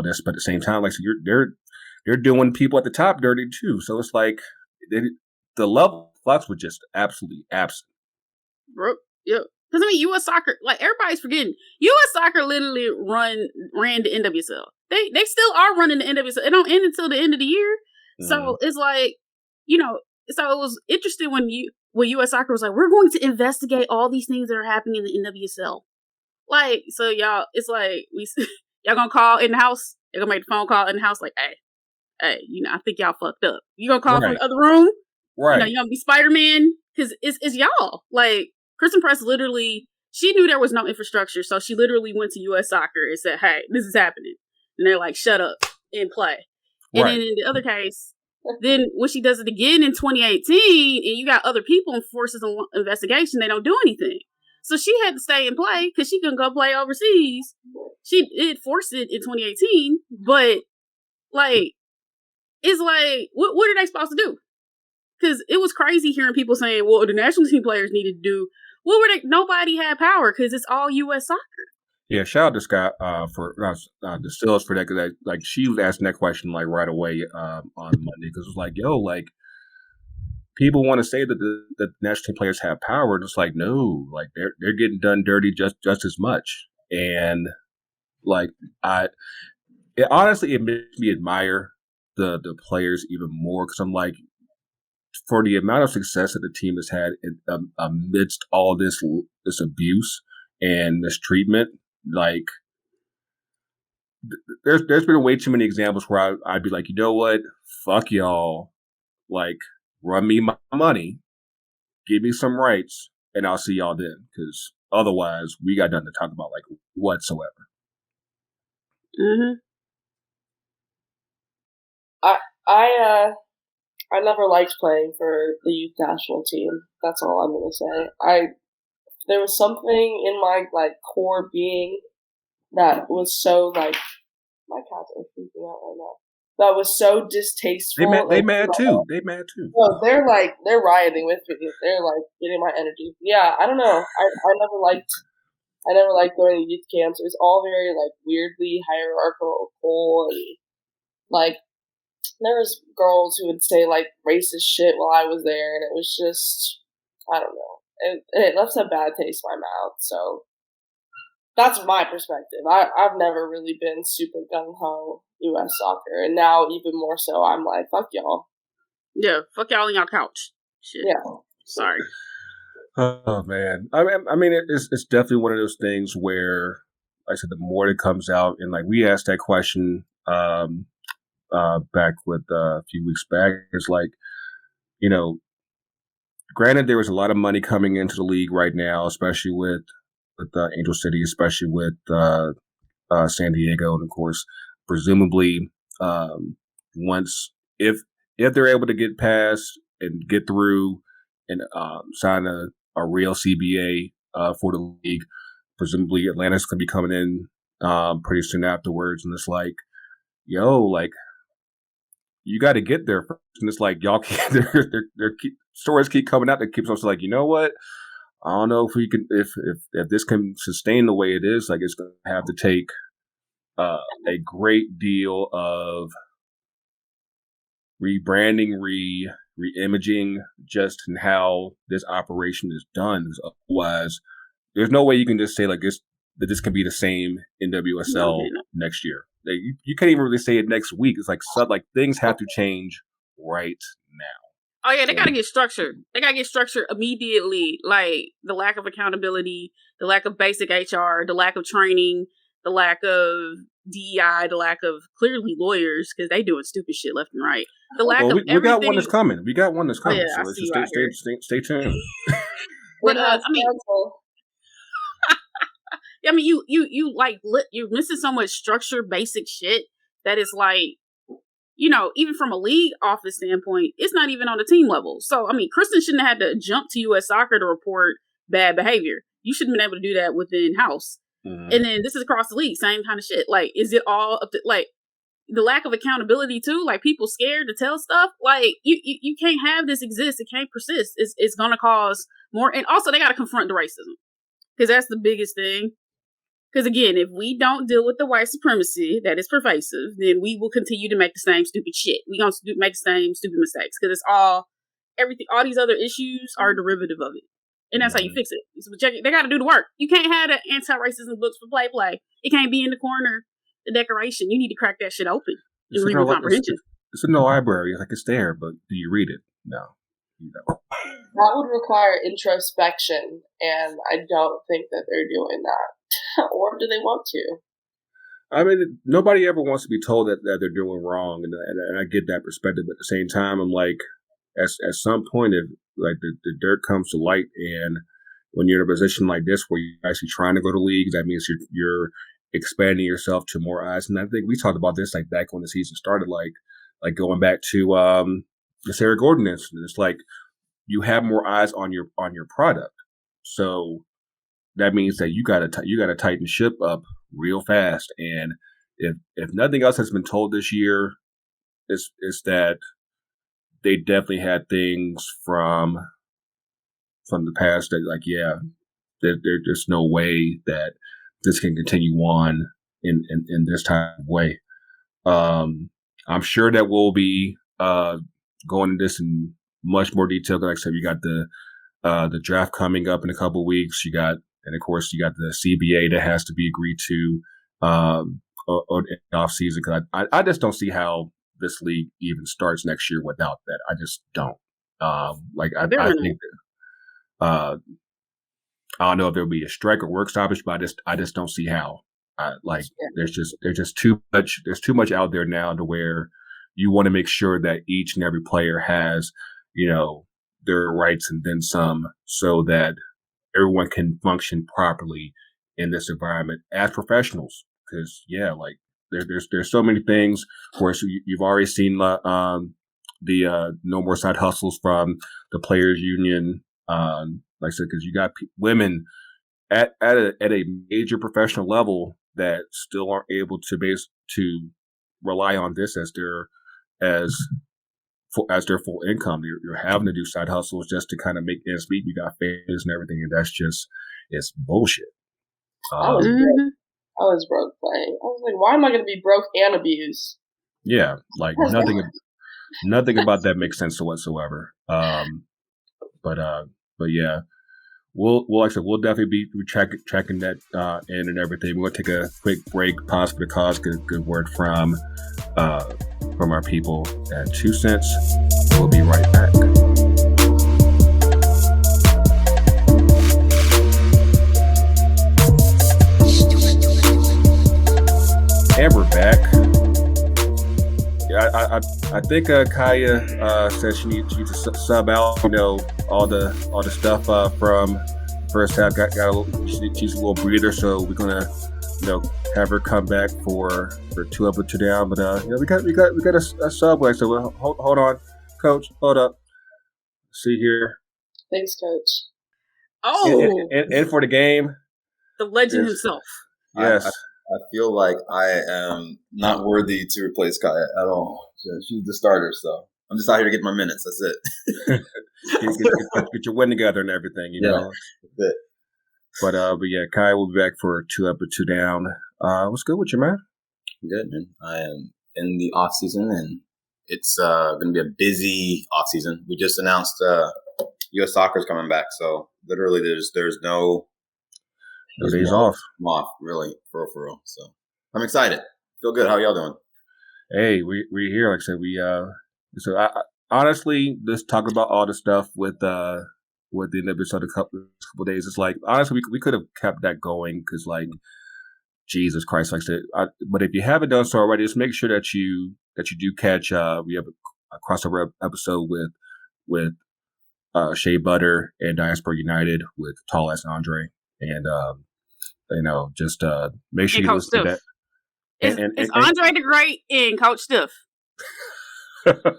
this, but at the same time, like so they're doing people at the top dirty too. So it's like the level of flux was just absolutely absent. Bro, yeah. Because U.S. Soccer, like everybody's forgetting, U.S. Soccer literally ran the NWSL. They still are running the NWSL. It don't end until the end of the year. Mm-hmm. So it's like, so it was interesting when U.S. Soccer was like, we're going to investigate all these things that are happening in the NWSL. Like, so y'all, it's like y'all gonna call in the house. They're gonna make the phone call in the house. Like, hey, I think y'all fucked up. You gonna call from the other room? Right. You gonna be Spider-Man because it's y'all. Like, Christen Press literally, she knew there was no infrastructure, so she literally went to U.S. Soccer and said, hey, this is happening. And they're like, shut up and play. And then in the other case, then when she does it again in 2018, and you got other people in forces of investigation, they don't do anything. So she had to stay and play because she couldn't go play overseas. She did force it in 2018, but like, it's like, what are they supposed to do? Because it was crazy hearing people saying, well, the national team players needed to do. What were they? Nobody had power because it's all U.S. Soccer. Yeah, shout out to Scott for the Stills for that, because like she was asking that question like right away on Monday, because it was like, like people want to say that the national team players have power. It's like, no, like they're getting done dirty just as much. And like it makes me admire the players even more, because I'm like, for the amount of success that the team has had amidst all this abuse and mistreatment, like there's been way too many examples where I'd be like, you know what, fuck y'all, like run me my money, give me some rights, and I'll see y'all then, because otherwise we got nothing to talk about, like whatsoever. Mm-hmm. I never liked playing for the youth national team. That's all I'm gonna say. There was something in my like core being that was so like, my cats are freaking out right now. That was so distasteful. They mad too. No, they're rioting with me. They're like getting my energy. Yeah, I don't know. I never liked going to youth camps. It was all very like weirdly hierarchical, and like there was girls who would say like racist shit while I was there, and it was just, I don't know. It left a bad taste in my mouth. So that's my perspective. I've never really been super gung-ho U.S. soccer, and now even more so, I'm like, fuck y'all. Yeah, fuck y'all on y'all couch. Shit. Yeah. Sorry. Oh, man. I mean, it's definitely one of those things where, like I said, the more it comes out, and like we asked that question back with a few weeks back, it's like, granted, there was a lot of money coming into the league right now, especially with Angel City, especially with San Diego, and of course, presumably, once if they're able to get past and get through and sign a real CBA for the league, presumably Atlanta's going to be coming in pretty soon afterwards, and it's like, like you got to get there first, and it's like y'all can't. Their stories keep coming out that keeps us like, you know what? I don't know if we can, if this can sustain the way it is. Like, it's going to have to take a great deal of rebranding, re-imaging, just in how this operation is done. Otherwise, there's no way you can just say like that this can be the same NWSL next year. Like, you can't even really say it next week. It's like things have to change right now. Oh yeah, they gotta get structured. They gotta get structured immediately. Like the lack of accountability, the lack of basic HR, the lack of training, the lack of DEI, the lack of clearly lawyers because they doing stupid shit left and right. The lack of everything. We got one that's coming. Oh, yeah, so let's just stay tuned. But I mean, I mean, you like you're missing so much structure, basic shit that is like, you know, even from a league office standpoint, it's not even on the team level. So, I mean, Christen shouldn't have had to jump to US Soccer to report bad behavior. You should have been able to do that within house. Mm-hmm. And then this is across the league, same kind of shit. Like, is it all up to, like, the lack of accountability too? Like, people scared to tell stuff? Like, you can't have this exist. It can't persist. It's going to cause more. And also, they got to confront the racism. Because that's the biggest thing. Because again, if we don't deal with the white supremacy that is pervasive, then we will continue to make the same stupid shit. We're going to make the same stupid mistakes. Because it's all these other issues are a derivative of it. And that's how you fix it. So they got to do the work. You can't have the anti-racism books for play. It can't be in the corner, the decoration. You need to crack that shit open and read with comprehension. It's in the library. Like, it's there, but do you read it? No. You don't. That would require introspection, and I don't think that they're doing that. Or do they want to? I mean, nobody ever wants to be told that they're doing wrong, and I get that perspective. But at the same time, I'm like, at some point, if like the dirt comes to light, and when you're in a position like this where you're actually trying to go to leagues, that means you're expanding yourself to more eyes. And I think we talked about this like back when the season started, like going back to the Sarah Gordon incident. It's like you have more eyes on your product, so that means that you gotta tighten the ship up real fast. And if nothing else has been told this year, is that they definitely had things from the past that, like, yeah, there's no way that this can continue on in this type of way. I'm sure that we'll be going into this in much more detail. Like I said, you got the draft coming up in a couple of weeks. And of course, you got the CBA that has to be agreed to off season. Because I just don't see how this league even starts next year without that. I just don't. I think that, I don't know if there'll be a strike or work stoppage, but I just don't see how. There's just too much. There's too much out there now to where you want to make sure that each and every player has, you know, their rights and then some, so that everyone can function properly in this environment as professionals. Because like there's so many things. Of course, you've already seen the no more side hustles from the players' union. Like I said, because you got women at a major professional level that still aren't able to rely on this as their full income. You're having to do side hustles just to kind of make ends meet. You got families and everything, and that's just, it's bullshit. I was broke playing. I was like, why am I going to be broke and abused? Yeah, like nothing about that makes sense whatsoever. But yeah, we'll definitely be tracking that in and everything. We're gonna take a quick break, pause for the cause, get a good word from our people at 2 cents. We'll be right back. And we're back. Yeah, I think Kaiya said she needs to sub out, you know, all the stuff from first half. She's a little breather, so we're gonna, you know, have her come back for 2 up or 2 down. But we got a subway. So we'll, hold on, Coach. Hold up. See here. Thanks, Coach. Oh, and for the game, the legend himself. Yes. I feel like I am not worthy to replace Kaiya at all. She's the starter, so I'm just out here to get my minutes. That's it. get your win together and everything, you know. That's it. But yeah, Kaiya will be back for 2 up or 2 down. What's good with you, man? Good, man. I am in the off season, and it's going to be a busy off season. We just announced US Soccer is coming back, so literally there's no days off. I'm off, really, for real. So I'm excited. Feel good. How y'all doing? Hey, we're here. Like I said, so I honestly, just talking about all the stuff with the NWSL a couple of days. It's like, honestly, we could have kept that going because, like, Jesus Christ, like I said. But if you haven't done so already, just make sure that you do catch. We have a crossover episode with Shea Butter and Diaspora United with Tall Ass Andre. And just make sure you Coach listen to that. It's Andre the Great and Coach Stiff. But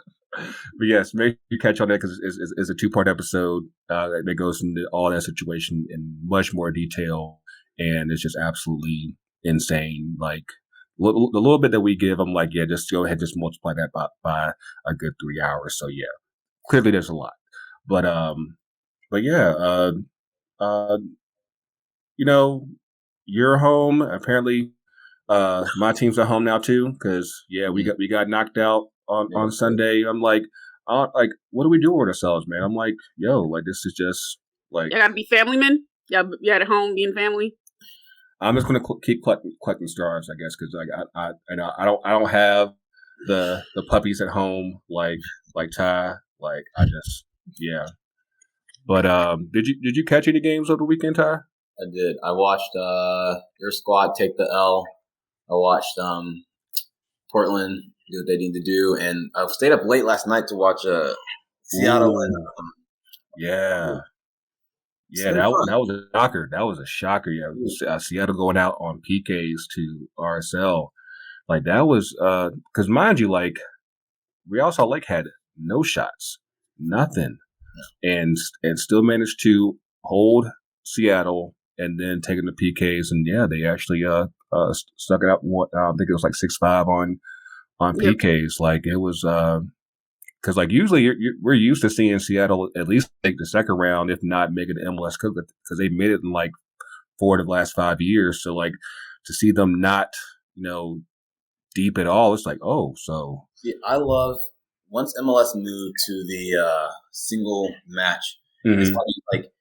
yes, make sure you catch on that because it's a 2-part episode that goes into all that situation in much more detail, and it's just absolutely insane. Like the little bit that we give, I'm like, yeah, just go ahead, just multiply that by a good 3 hours. So yeah, clearly there's a lot, but yeah, you're home. Apparently, my team's at home now too because we got knocked out on Sunday. I'm like, what do we do with ourselves, man? I'm like, this is just like you gotta be family men. You at home being family. I'm just gonna keep collecting stars, I guess, because I don't have the puppies at home like Ty. Like I just But did you catch any games over the weekend, Ty? I did. I watched your squad take the L. I watched Portland do what they need to do, and I stayed up late last night to watch Seattle win. Yeah, that was a shocker. That was a shocker. Yeah, Seattle going out on PKs to RSL. Like that was because mind you, like Real Salt Lake had no shots, nothing, and still managed to hold Seattle and then taking the PKs, and they actually stuck it out. I think it was like 6-5 on PKs. Like it was because like usually we're used to seeing Seattle at least take the second round, if not make it an MLS Cup, because they made it in like 4 of the last 5 years. So like to see them not deep at all, it's like so. Yeah, I love once MLS moved to the single match. Mm-hmm. It's funny, like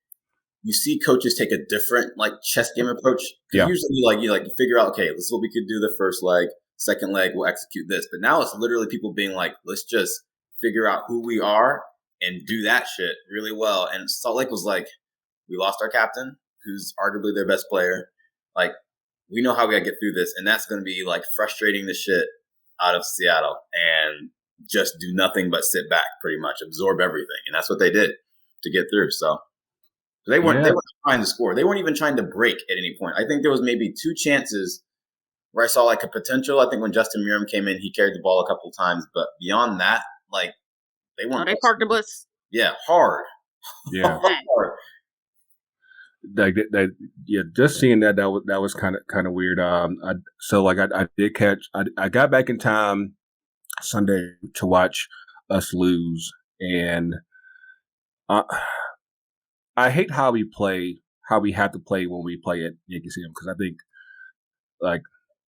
you see coaches take a different like chess game approach. Yeah. Usually you figure out, okay, this is what we could do the first leg, second leg we'll execute this. But now it's literally people being like, let's just figure out who we are and do that shit really well. And Salt Lake was like, we lost our captain, who's arguably their best player. Like we know how we gotta get through this, and that's gonna be like frustrating the shit out of Seattle and just do nothing but sit back, pretty much absorb everything, and that's what they did to get through. So they weren't trying to score. They weren't even trying to break at any point. I think there was maybe 2 chances where I saw like a potential. I think when Justin Miram came in, he carried the ball a couple of times, but beyond that, like they weren't. They parked the bus. Yeah, hard. Yeah. Hard. Just seeing that was kind of weird. I did catch. I got back in time Sunday to watch us lose, and I hate how we have to play when we play at Yankee Stadium, because I think like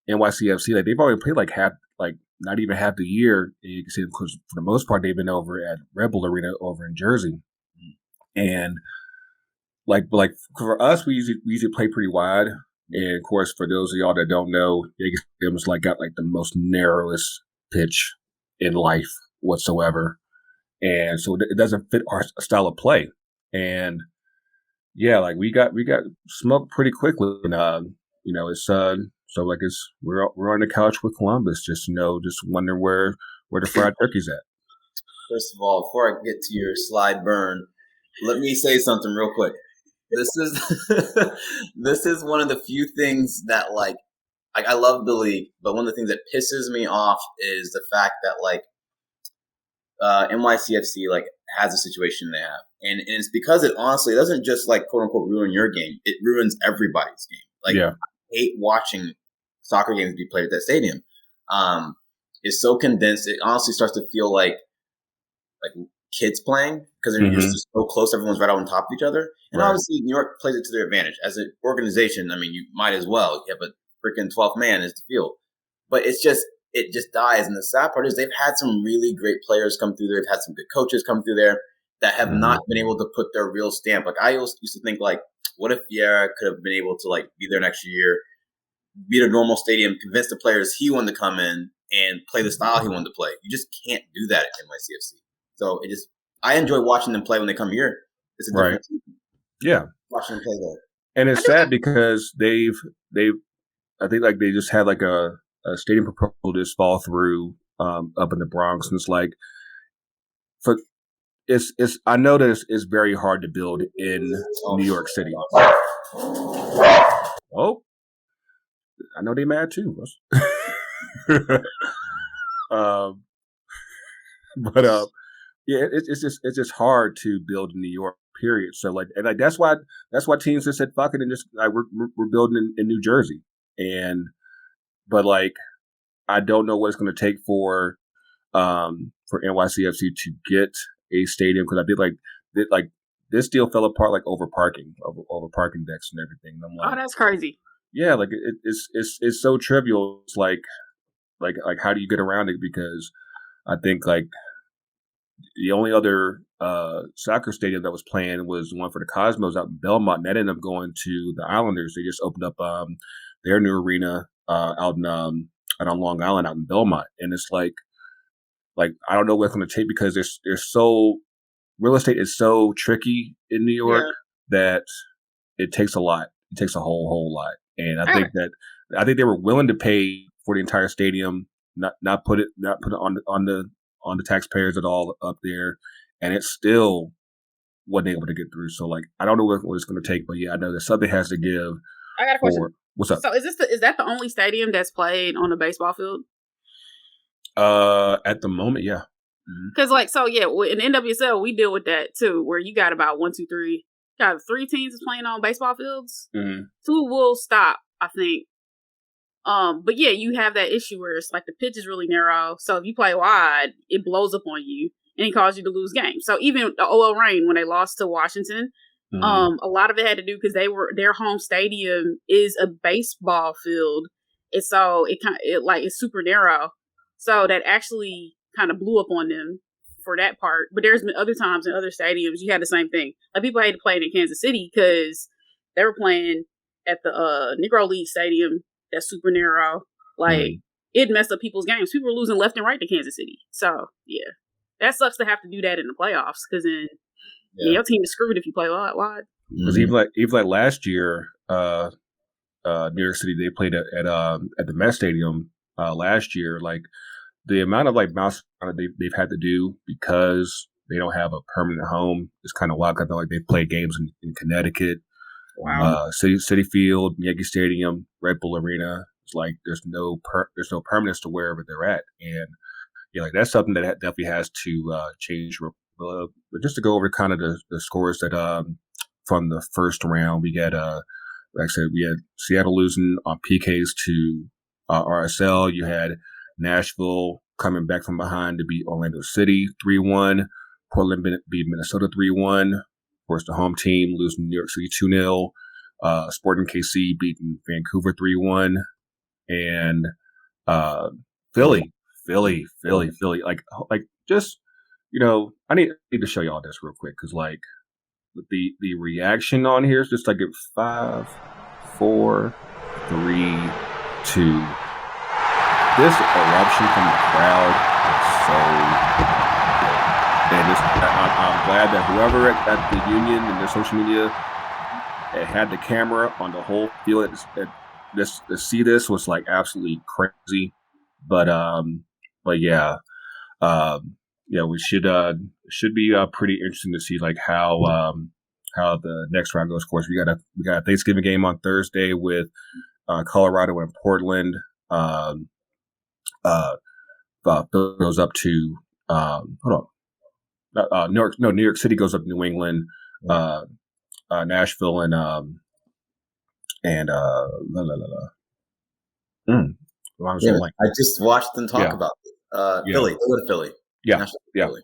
NYCFC, like they've already played like half, like not even half the year at Yankee Stadium, because for the most part they've been over at Red Bull Arena over in Jersey, and like for us we usually play pretty wide, and of course for those of y'all that don't know, Yankee Stadium is like got like the most narrowest pitch in life whatsoever, and so it doesn't fit our style of play, and like we got smoked pretty quickly, and it's so like we're on the couch with Columbus, just wondering where the fried turkey's at. First of all, before I get to your slide burn, let me say something real quick. This is one of the few things that like I love the league, but one of the things that pisses me off is the fact that like NYCFC like has a situation they have, and it's because it honestly doesn't just like quote unquote ruin your game; it ruins everybody's game. Like I hate watching soccer games be played at that stadium. It's so condensed; it honestly starts to feel like kids playing, because you're just so close, everyone's right on top of each other. And obviously New York plays it to their advantage. As an organization, I mean, you might as well. You have a freaking 12th man as the field. But it just dies. And the sad part is they've had some really great players come through there. They've had some good coaches come through there that have not been able to put their real stamp. Like I used to think like, what if Vieira could have been able to like be there next year, beat a normal stadium, convince the players he wanted to come in and play the style he wanted to play. You just can't do that at NYCFC. So I enjoy watching them play when they come here. It's a different team. Yeah. Watching them play there. And it's sad because I think like they just had like a stadium proposal just fall through up in the Bronx, and it's like I know that it's very hard to build in New York City. oh, I know they mad too. But yeah, it's just hard to build in New York. Period. So like, and like that's why teams just said fuck it and just like we're building in New Jersey. But like, I don't know what it's going to take for NYCFC to get a stadium, because I did like this deal fell apart like over parking decks and everything. And I'm like, oh, that's crazy. Yeah, like it's so trivial. It's like how do you get around it? Because I think like the only other soccer stadium that was planned was one for the Cosmos out in Belmont, and that ended up going to the Islanders. They just opened up their new arena out on Long Island, out in Belmont, and it's like I don't know what it's going to take, because there's so real estate is so tricky in New York that it takes a lot. It takes a whole lot, and I think they were willing to pay for the entire stadium, not put it on the taxpayers at all up there, and it still wasn't able to get through. So like, I don't know what it's going to take, but yeah, I know that something has to give. I got a question. What's up? So is that the only stadium that's played on a baseball field? At the moment, yeah. Because in NWSL we deal with that too, where you got about 1, 2, 3, got 3 teams that's playing on baseball fields. 2 will stop, I think. But yeah, you have that issue where it's like the pitch is really narrow, so if you play wide, it blows up on you and it causes you to lose games. So even the OL Reign, when they lost to Washington, a lot of it had to do because their home stadium is a baseball field, and so it's super narrow. So that actually kind of blew up on them for that part. But there's been other times in other stadiums you had the same thing. Like people had to play in Kansas City because they were playing at the Negro League Stadium. That's super narrow. Like it messed up people's games. People were losing left and right to Kansas City. So yeah, that sucks to have to do that in the playoffs, because then your team is screwed if you play wide. Because even like last year, New York City, they played at the Met Stadium last year. Like the amount of like mouse they've had to do because they don't have a permanent home is kind of wild. I feel like they played games in Connecticut. Wow. City Field, Yankee Stadium, Red Bull Arena. It's like there's no permanence to wherever they're at, and like that's something that definitely has to change. But just to go over kind of the scores that from the first round, we got like I said, we had Seattle losing on PKs to RSL. You had Nashville coming back from behind to beat Orlando City 3-1. Portland beat Minnesota 3-1. Of course, the home team losing New York City 2-0. Sporting KC beating Vancouver 3-1. And Philly. Like just, I need to show y'all this real quick, because like the reaction on here is just like 5, 4, 3, 2. This eruption from the crowd is so good. And I'm glad that whoever at the union and their social media had the camera on the whole field to see this was like absolutely crazy. But yeah, we should be pretty interesting to see like how the next round goes. Of course, we got a Thanksgiving game on Thursday with Colorado and Portland. Goes up to New York City goes up to New England, Nashville and I just watched them talk about it. Philly. Go to Philly. Yeah. Philly.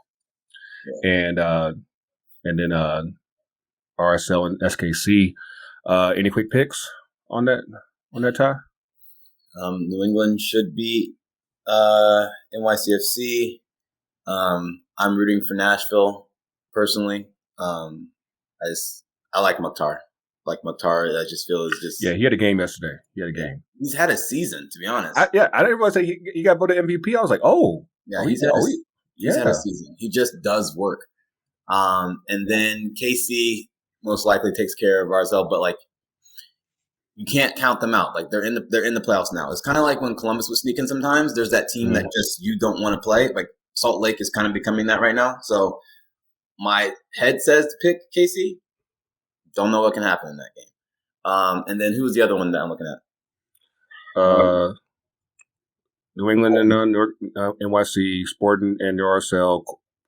And then RSL and SKC. Any quick picks on that tie? New England should beat NYCFC. I'm rooting for Nashville personally. I like Mukhtar. I just feel is just he had a game yesterday. He's had a season, to be honest. I didn't realize that he got voted MVP. I was like, he's had a season. He just does work. And then KC most likely takes care of RSL, but like you can't count them out. Like they're in the playoffs now. It's kind of like when Columbus was sneaking sometimes. There's that team that just you don't want to play. Like Salt Lake is kind of becoming that right now. So my head says to pick KC. Don't know what can happen in that game. And then who's the other one that I'm looking at? New England and NYC, Sporting and USL,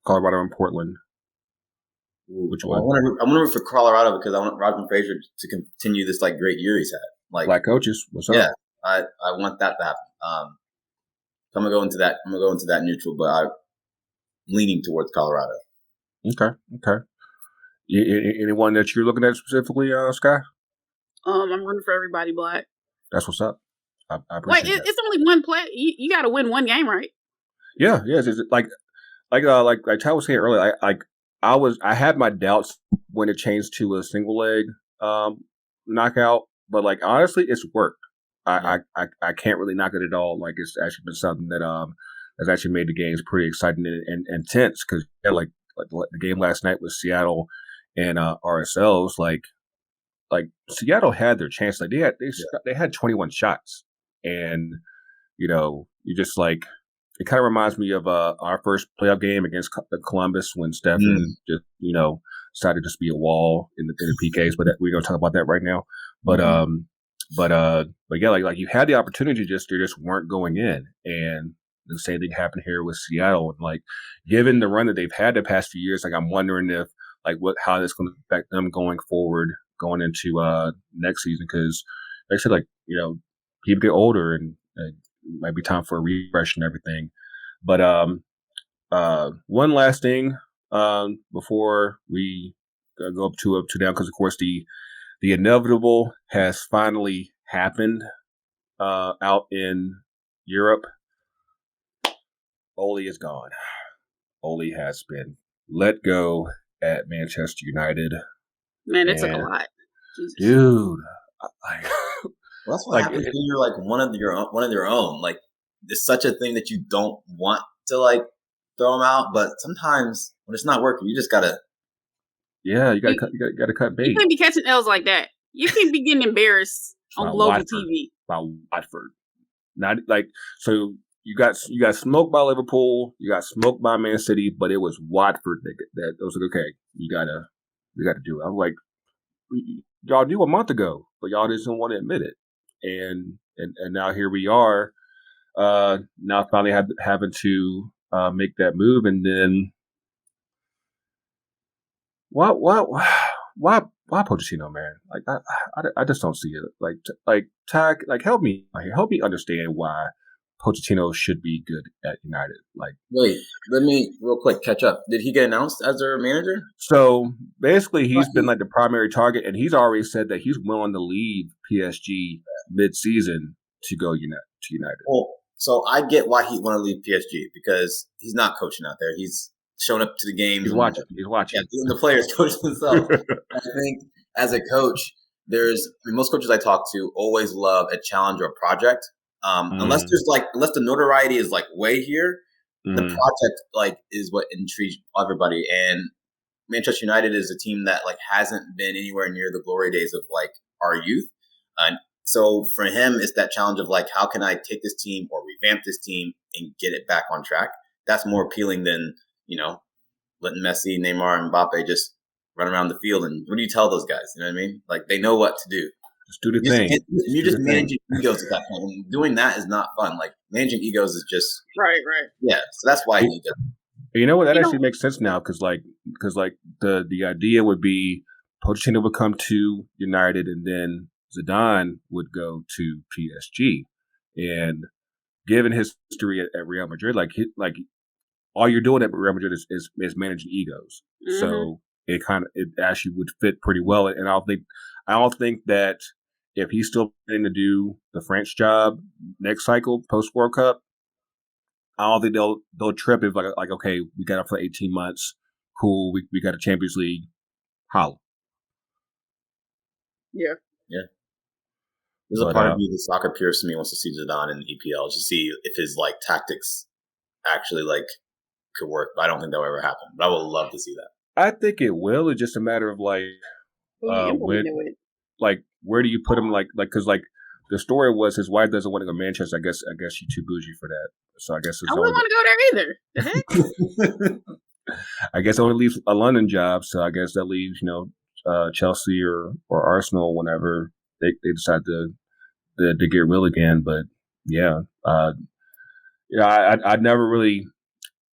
Colorado and Portland. Which one? I want to root for Colorado because I want Robin Fraser to continue this like great year he's had. Like Black coaches, what's up? Yeah, I want that to happen. So I'm gonna go into that. I'm gonna go into that neutral, but I'm leaning towards Colorado. Okay. Anyone that you're looking at specifically, Sky? I'm rooting for everybody black. That's what's up. I appreciate Wait, it's only one play. You got to win one game, right? Yeah. It's like Ty was saying earlier. I had my doubts when it changed to a single leg knockout, but like honestly, it's worked. I can't really knock it at all. Like it's actually been something that has actually made the games pretty exciting and intense because like the game last night with Seattle and RSLs, like Seattle had their chance. Like they had 21 shots, and you just like it kind of reminds me of our first playoff game against Columbus when Stephen just decided to just be a wall in the PKs. But we're gonna talk about that right now. But yeah, like you had the opportunity, they just weren't going in, and the same thing happened here with Seattle. And like, given the run that they've had the past few years, like I'm wondering if how this going to affect them going forward, going into next season, because like I said, people get older and it might be time for a refresh and everything. But one last thing before we go up two down, because of course the inevitable has finally happened out in Europe. Ole is gone. Ole has been let go at Manchester United. Man, it took a lot. Jesus. Dude. Well, that's what happens when you're like one of your own. Like, it's such a thing that you don't want to like throw them out, but sometimes when it's not working, you just gotta. Yeah, you gotta cut bait. You can't be catching L's like that. You can't be getting embarrassed on global TV. By Watford. Not like so. You got smoked by Liverpool. You got smoked by Man City, but it was Watford that was like, okay. You gotta do it. I'm like, y'all knew a month ago, but y'all just didn't want to admit it. And now here we are. Now finally having to make that move, and then why Pochettino, man? Like I just don't see it. Like Ty, like help me understand why Pochettino should be good at United. Like, wait, let me real quick catch up. Did he get announced as their manager? So basically, he's been like the primary target, and he's already said that he's willing to leave PSG mid-season to go to United. Well, so I get why he'd want to leave PSG because he's not coaching out there. He's shown up to the games. He's watching. Yeah, the players coach themselves. I think as a coach, most coaches I talk to always love a challenge or a project. Unless the notoriety is like way here, the project like is what intrigues everybody. And Manchester United is a team that like hasn't been anywhere near the glory days of like our youth. So for him, it's that challenge of like, how can I take this team or revamp this team and get it back on track? That's more appealing than letting Messi, Neymar, and Mbappe just run around the field. And what do you tell those guys? You know what I mean? Like they know what to do. Just do the thing. You're just managing egos at that point. And doing that is not fun. Like managing egos is just right. Yeah, so that's why he does. You know what? That actually makes sense now because the idea would be Pochettino would come to United and then Zidane would go to PSG. And given his history at Real Madrid, like all you're doing at Real Madrid is managing egos. Mm-hmm. So it actually would fit pretty well. And I don't think that if he's still planning to do the French job next cycle post World Cup, I don't think they'll trip if like okay, we got it for 18 months, cool, we got a Champions League, holla. Yeah. There's a part of me, the soccer purist in me, wants to see Zidane in the EPL to see if his like tactics actually like could work. But I don't think that'll ever happen. But I would love to see that. I think it will. It's just a matter of like where do you put him? Like because like the story was his wife doesn't want to go to Manchester. I guess she's too bougie for that. So I guess I wouldn't want to go there either. The heck? I guess it only leaves a London job. So I guess that leaves Chelsea or Arsenal whenever they decided to get real again. But yeah, I never really.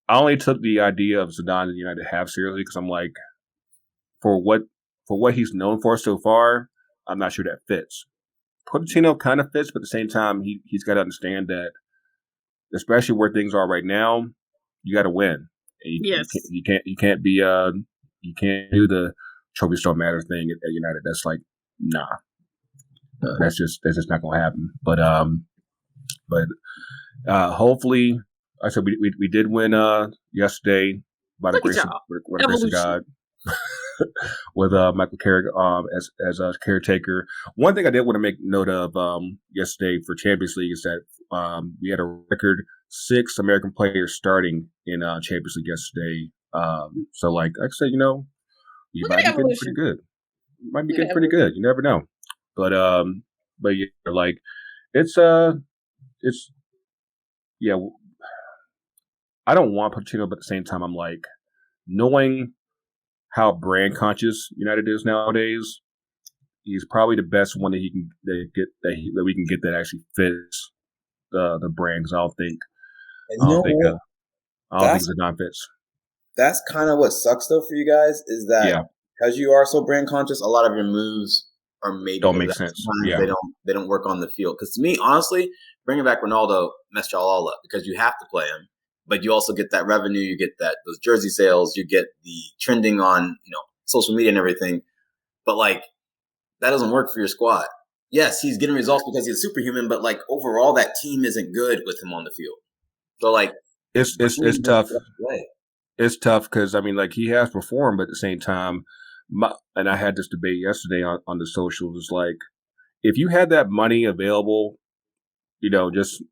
I only took the idea of Zidane and United half seriously because I'm like, for what he's known for so far, I'm not sure that fits. Pochettino kind of fits, but at the same time, he's got to understand that, especially where things are right now, you got to win. You can't be you can't do the trophy still matters thing at United. That's like, nah, that's just not gonna happen. But hopefully, I said we did win yesterday by the grace of God. With Michael Carrick as a caretaker. One thing I did want to make note of yesterday for Champions League is that we had a record 6 American players starting in Champions League yesterday. So, like I said, we might be getting pretty good. Might be getting pretty good. You never know. But yeah, like it's yeah. I don't want Pochettino, but at the same time, I'm like, knowing how brand conscious United is nowadays, he's probably the best one that we can get that actually fits the brand. Because I don't think Zidane fits. That's kind of what sucks though for you guys is that because you are so brand conscious, a lot of your moves are maybe don't make sense. Yeah. They don't work on the field. Because to me, honestly, bringing back Ronaldo messed y'all all up because you have to play him. But you also get that revenue, you get those jersey sales, you get the trending on, social media and everything. But like, that doesn't work for your squad. Yes, he's getting results because he's superhuman, but like overall, that team isn't good with him on the field. So like, it's tough. It's tough because I mean, like he has performed, but at the same time, and I had this debate yesterday on the socials. It's like if you had that money available, just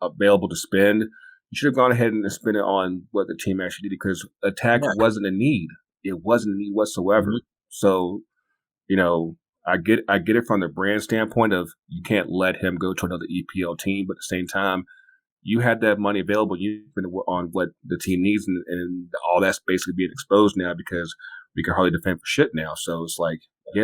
available to spend. You should have gone ahead and spent it on what the team actually did because attack wasn't a need. It wasn't a need whatsoever. Mm-hmm. So, I get it from the brand standpoint of you can't let him go to another EPL team, but at the same time, you had that money available. You spent it on what the team needs, and all that's basically being exposed now because we can hardly defend for shit now. So it's like, you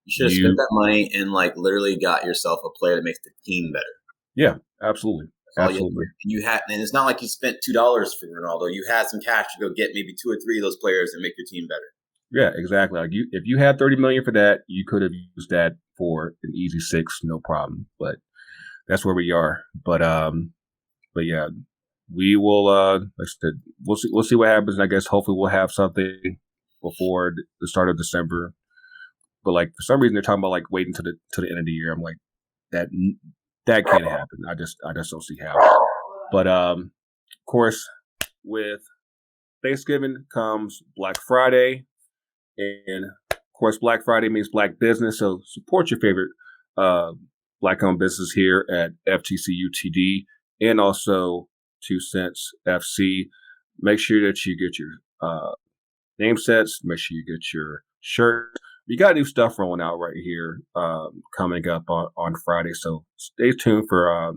should have spent that money and like literally got yourself a player that makes the team better. Yeah, absolutely. Absolutely. And it's not like you spent $2 for Ronaldo. You had some cash to go get maybe 2 or 3 of those players and make your team better. Yeah, exactly. Like if you had $30 million for that, you could have used that for an easy 6, no problem. But that's where we are. But yeah, we will. Like I said, we'll see what happens. And I guess hopefully we'll have something before the start of December. But like for some reason they're talking about like waiting to the end of the year. I'm like that can't happen. I just don't see how. But of course, with Thanksgiving comes Black Friday, and of course, Black Friday means Black business. So support your favorite Black-owned business here at FTC UTD and also 2 Cents FC. Make sure that you get your name sets. Make sure you get your shirt. We got new stuff rolling out right here coming up on Friday. So stay tuned for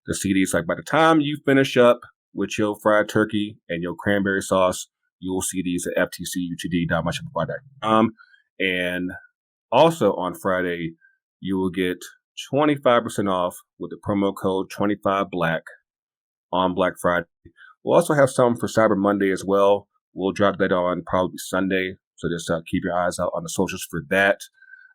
the CDs. Like by the time you finish up with your fried turkey and your cranberry sauce, you'll see these at ftcutd.myshopify.com. And also on Friday, you will get 25% off with the promo code 25BLACK on Black Friday. We'll also have some for Cyber Monday as well. We'll drop that on probably Sunday. So just keep your eyes out on the socials for that.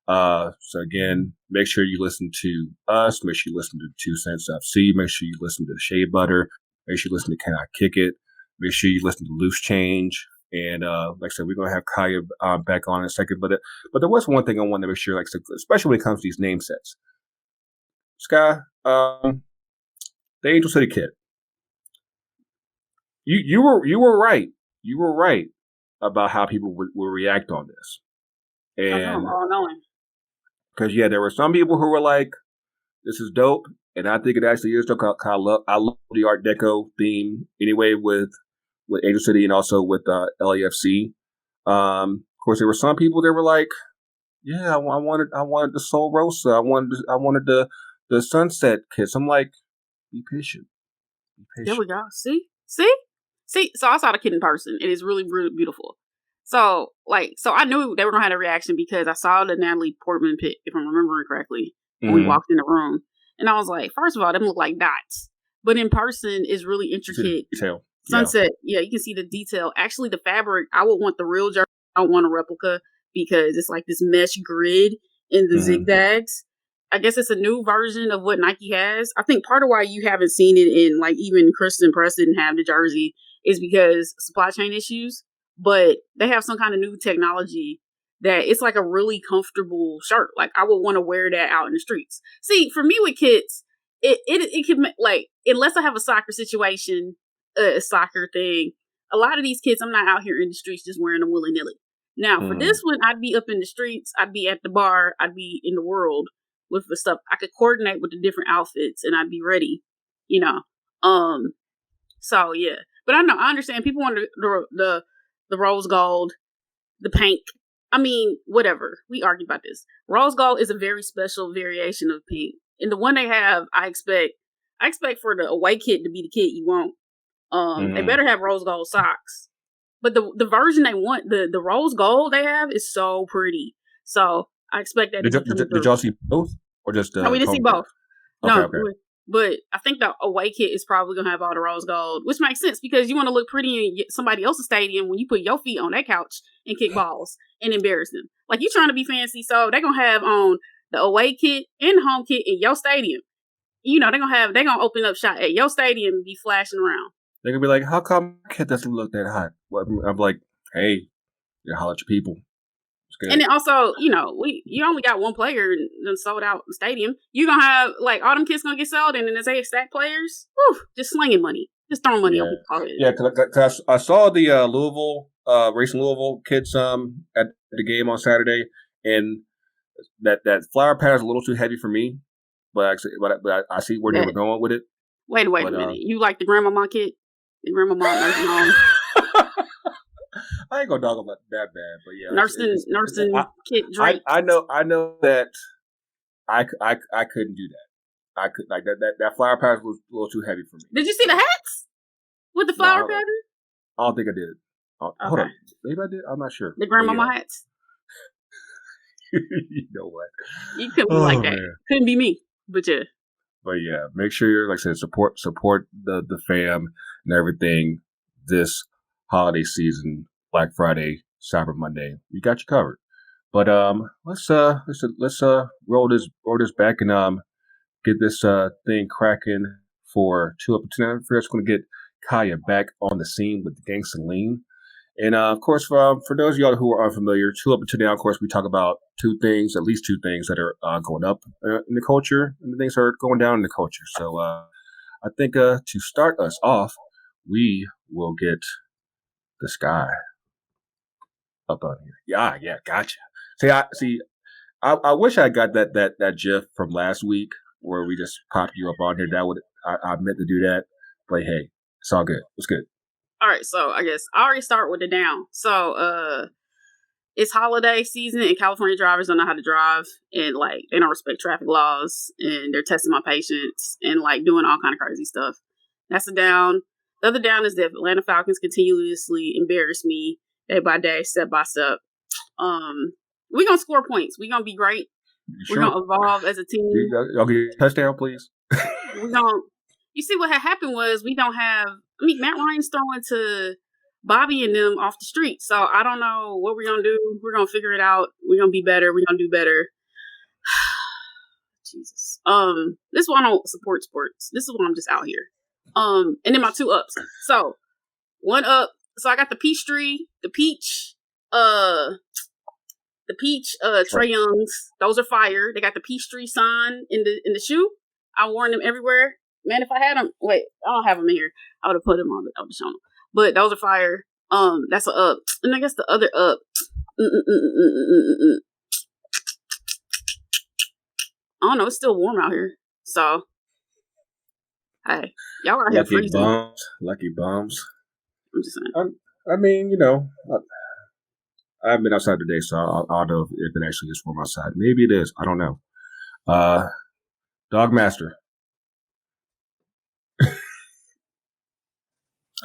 So again, make sure you listen to us. Make sure you listen to 2 Cents FC. Make sure you listen to Shea Butter. Make sure you listen to Can I Kick It. Make sure you listen to Loose Change. And like I said, we're going to have Kaiya back on in a second. But there was one thing I wanted to make sure, like, especially when it comes to these name sets. Sky, the Angel City Kid. You were right. You were right about how people will react on this. And because there were some people who were like, this is dope, and I think it actually is dope. I love the Art Deco theme anyway with Angel City and also with LAFC. Of course, there were some people that were like, yeah, I wanted the Sol Rosa, I wanted the Sunset Kiss. I'm like, be patient. There we go. See. So I saw the kid in person. It is really, really beautiful. So I knew they were gonna have a reaction because I saw the Natalie Portman pic, if I'm remembering correctly, when we walked in the room, and I was like, first of all, them look like dots, but in person is really intricate. Detail. Sunset, yeah, you can see the detail. Actually, the fabric, I would want the real jersey. I don't want a replica because it's like this mesh grid in the zigzags. I guess it's a new version of what Nike has. I think part of why you haven't seen it in, like, even Christen Press didn't have the jersey is because supply chain issues. But they have some kind of new technology that it's like a really comfortable shirt. Like, I would want to wear that out in the streets. See, for me with kids, it can, like, unless I have a soccer situation, a soccer thing, a lot of these kids, I'm not out here in the streets just wearing them willy-nilly. Now, for this one, I'd be up in the streets, I'd be at the bar, I'd be in the world with the stuff. I could coordinate with the different outfits and I'd be ready, you know. So yeah. But I understand people want the rose gold, the pink. I mean, whatever. We argue about this. Rose gold is a very special variation of pink. And the one they have, I expect for the away kit to be the kit you want. They better have rose gold socks. But the version they want, the rose gold they have is so pretty. So I expect that. Did y'all see both? Or just no, we didn't see both. Okay, no, okay. But I think the away kit is probably going to have all the rose gold, which makes sense because you want to look pretty in somebody else's stadium when you put your feet on that couch and kick balls and embarrass them. Like, you trying to be fancy, so they're going to have on the away kit and the home kit in your stadium. You know, they're going to open up shop at your stadium and be flashing around. They're going to be like, how come my kid doesn't look that hot? Well, I'm like, hey, you holler at your people. And then also, you know, you only got one player and sold out the stadium. You're going to have, like, all them kids going to get sold, and then there's 8 stack players. Whew, just slinging money. Just throwing money over the head. Yeah, because I saw the Racing Louisville kids at the game on Saturday, and that flower pattern is a little too heavy for me, but I see where they were going with it. Wait a minute. You like the grandmama kid? The grandmama nursing home? I ain't gonna dog about that bad, but yeah, nursing kid drink. I know that I couldn't do that. I could like that flower pattern was a little too heavy for me. Did you see the hats with the flower pattern? I don't think I did. Hold on, maybe I did. I'm not sure. The grandmama hats. You know what? You couldn't be like that. Man. Couldn't be me, but yeah. But yeah, make sure you're, like I said, support the fam and everything this holiday season, Black Friday, Cyber Monday. We got you covered. But let's roll this back and get this thing cracking for 2 Up to 10. First, going to get Kaiya back on the scene with the Gangsta Lean. And of course, for those of y'all who are unfamiliar, 2 Up to 10, of course, we talk about at least two things that are going up in the culture and the things that are going down in the culture. So I think to start us off, we will get this guy up on here. Yeah, gotcha. I wish I got that GIF from last week where we just popped you up on here. I meant to do that, but hey, it's all good. It's good. All right, so I guess I already start with the down. So it's holiday season and California drivers don't know how to drive, and like they don't respect traffic laws, and they're testing my patience and like doing all kind of crazy stuff. That's the down. The other down is that Atlanta Falcons continuously embarrass me day by day, step by step. We're gonna score points. We're gonna be great. Sure. We're gonna evolve as a team. Y'all get a touchdown, please. You see what had happened was we don't have. I mean, Matt Ryan's throwing to Bobby and them off the street, so I don't know what we're gonna do. We're gonna figure it out. We're gonna be better. We're gonna do better. Jesus. This is why I don't support sports. This is why I'm just out here. And then my 2 ups. So 1 up. So I got the peach tree, the peach, Trae Youngs. Those are fire. They got the peach tree sign in the shoe. I worn them everywhere. Man, if I had them, wait, I don't have them in here. I would have put them on the show. But those are fire. That's an up. And I guess the other up. I don't know. It's still warm out here. So, hey, y'all out here freezing. Lucky bombs. I'm just saying. I mean, you know, I haven't been outside today, so I don't know if it actually is warm outside. Maybe it is. I don't know. Dogmaster.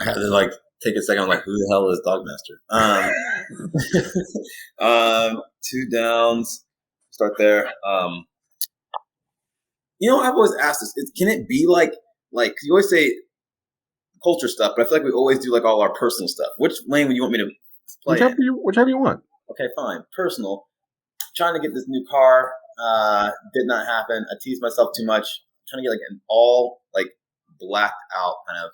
I had to take a second. I'm like, who the hell is Dogmaster? Two downs. Start there. I've always asked this. Can it be like you always say culture stuff, but I feel like we always do like all our personal stuff. Which lane would you want me to play? Whichever you want. Okay, fine. Personal. Trying to get this new car. Did not happen. I teased myself too much. I'm trying to get like an all like blacked out kind of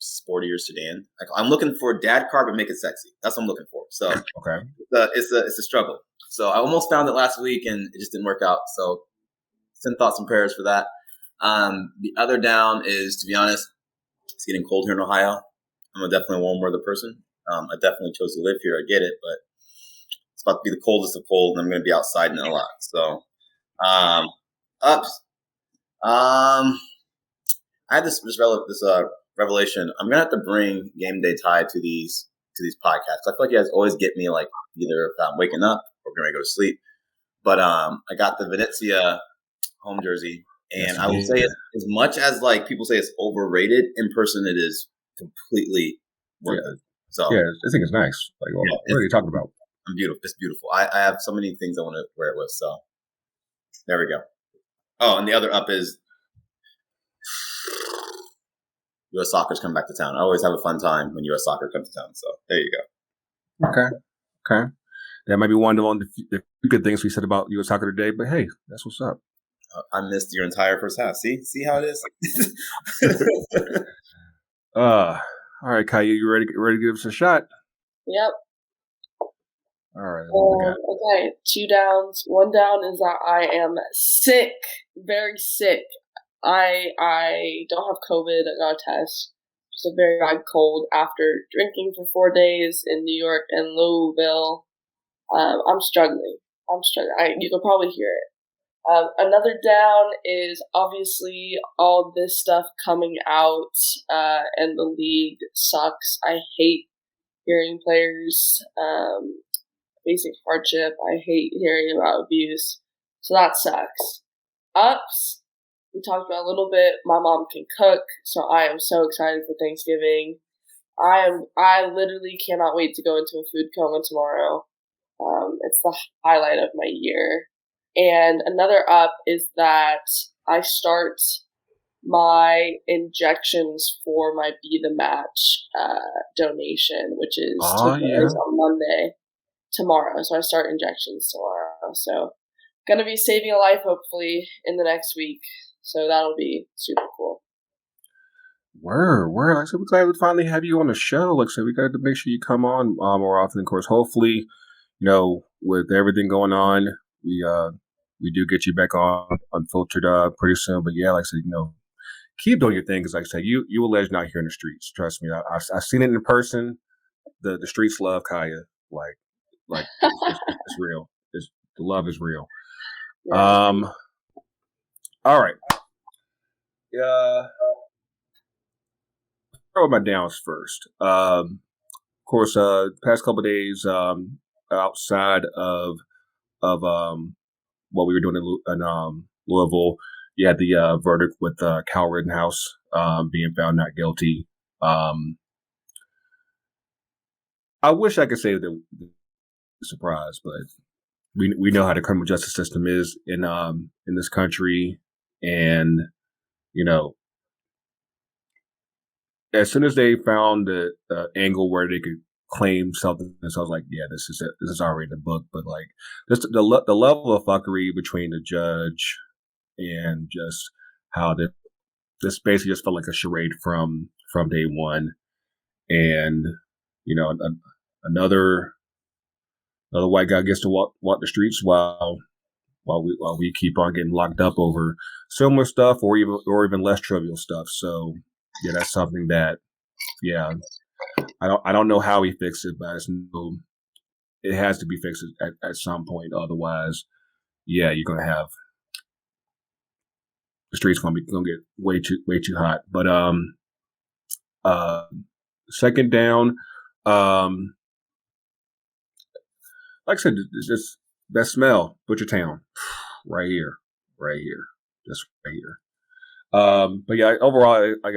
sportier sedan. Like, I'm looking for a dad car, but make it sexy. That's what I'm looking for. So okay, it's a struggle. So I almost found it last week, and it just didn't work out. So send thoughts and prayers for that. The other down is, to be honest, it's getting cold here in Ohio. I'm definitely a warm weather person. I definitely chose to live here. I get it, but it's about to be the coldest of cold, and I'm going to be outside in a lot. So ups. I had this revelation. I'm gonna have to bring Game Day Tie to these podcasts. I feel like you guys always get me like either if I'm waking up or going to go to sleep. But I got the Venezia home jersey, and I will say as much as like people say it's overrated, in person it is completely worth it. So yeah, I think it's nice. Like, what are you talking about? I'm beautiful. It's beautiful. I have so many things I want to wear it with. So there we go. Oh, and the other up is US Soccer's coming back to town. I always have a fun time when US Soccer comes to town. So there you go. Okay. That might be one of the good things we said about US Soccer today, but hey, that's what's up. I missed your entire first half. See how it is? All right, Kaiya, you ready to give us a shot? Yep. All right. Okay, 2 downs. 1 down is that I am sick, very sick. I don't have COVID. I got a test. Just a very bad cold after drinking for 4 days in New York and Louisville. I'm struggling. You can probably hear it. Another down is obviously all this stuff coming out, and the league sucks. I hate hearing players facing hardship. I hate hearing about abuse. So that sucks. Ups, we talked about a little bit. My mom can cook, so I am so excited for Thanksgiving. I literally cannot wait to go into a food coma tomorrow. It's the highlight of my year. And another up is that I start my injections for my Be the Match donation, which is on Monday, tomorrow. So I start injections tomorrow. So gonna be saving a life hopefully in the next week. So that'll be super cool. Like I said, we're glad we finally have you on the show. Like I said, we got to make sure you come on more often. Of course, hopefully, with everything going on, we do get you back on Unfiltered pretty soon. But yeah, like I said, keep doing your thing, because like I said, you a legend out here in the streets. Trust me, I've seen it in person. The streets love Kaiya. Like it's real. The love is real. Yeah. All right. Start with my downs first. Of course, past couple of days, outside of what we were doing in Louisville, you had the verdict with Cal Rittenhouse being found not guilty. I wish I could say that surprised, but we know how the criminal justice system is in this country, and as soon as they found the angle where they could claim something, so I was like, yeah, this is already in the book. But like, just the level of fuckery between the judge and just how this basically just felt like a charade from day one, and another white guy gets to walk the streets while we keep on getting locked up over similar stuff or even less trivial stuff. So yeah, that's something that I don't know how he fixed it, but I just know it has to be fixed at some point. Otherwise, you're gonna have the streets gonna get way too hot. But second down, like I said, it's just that smell, Butchertown, right here, just right here. But yeah, overall, I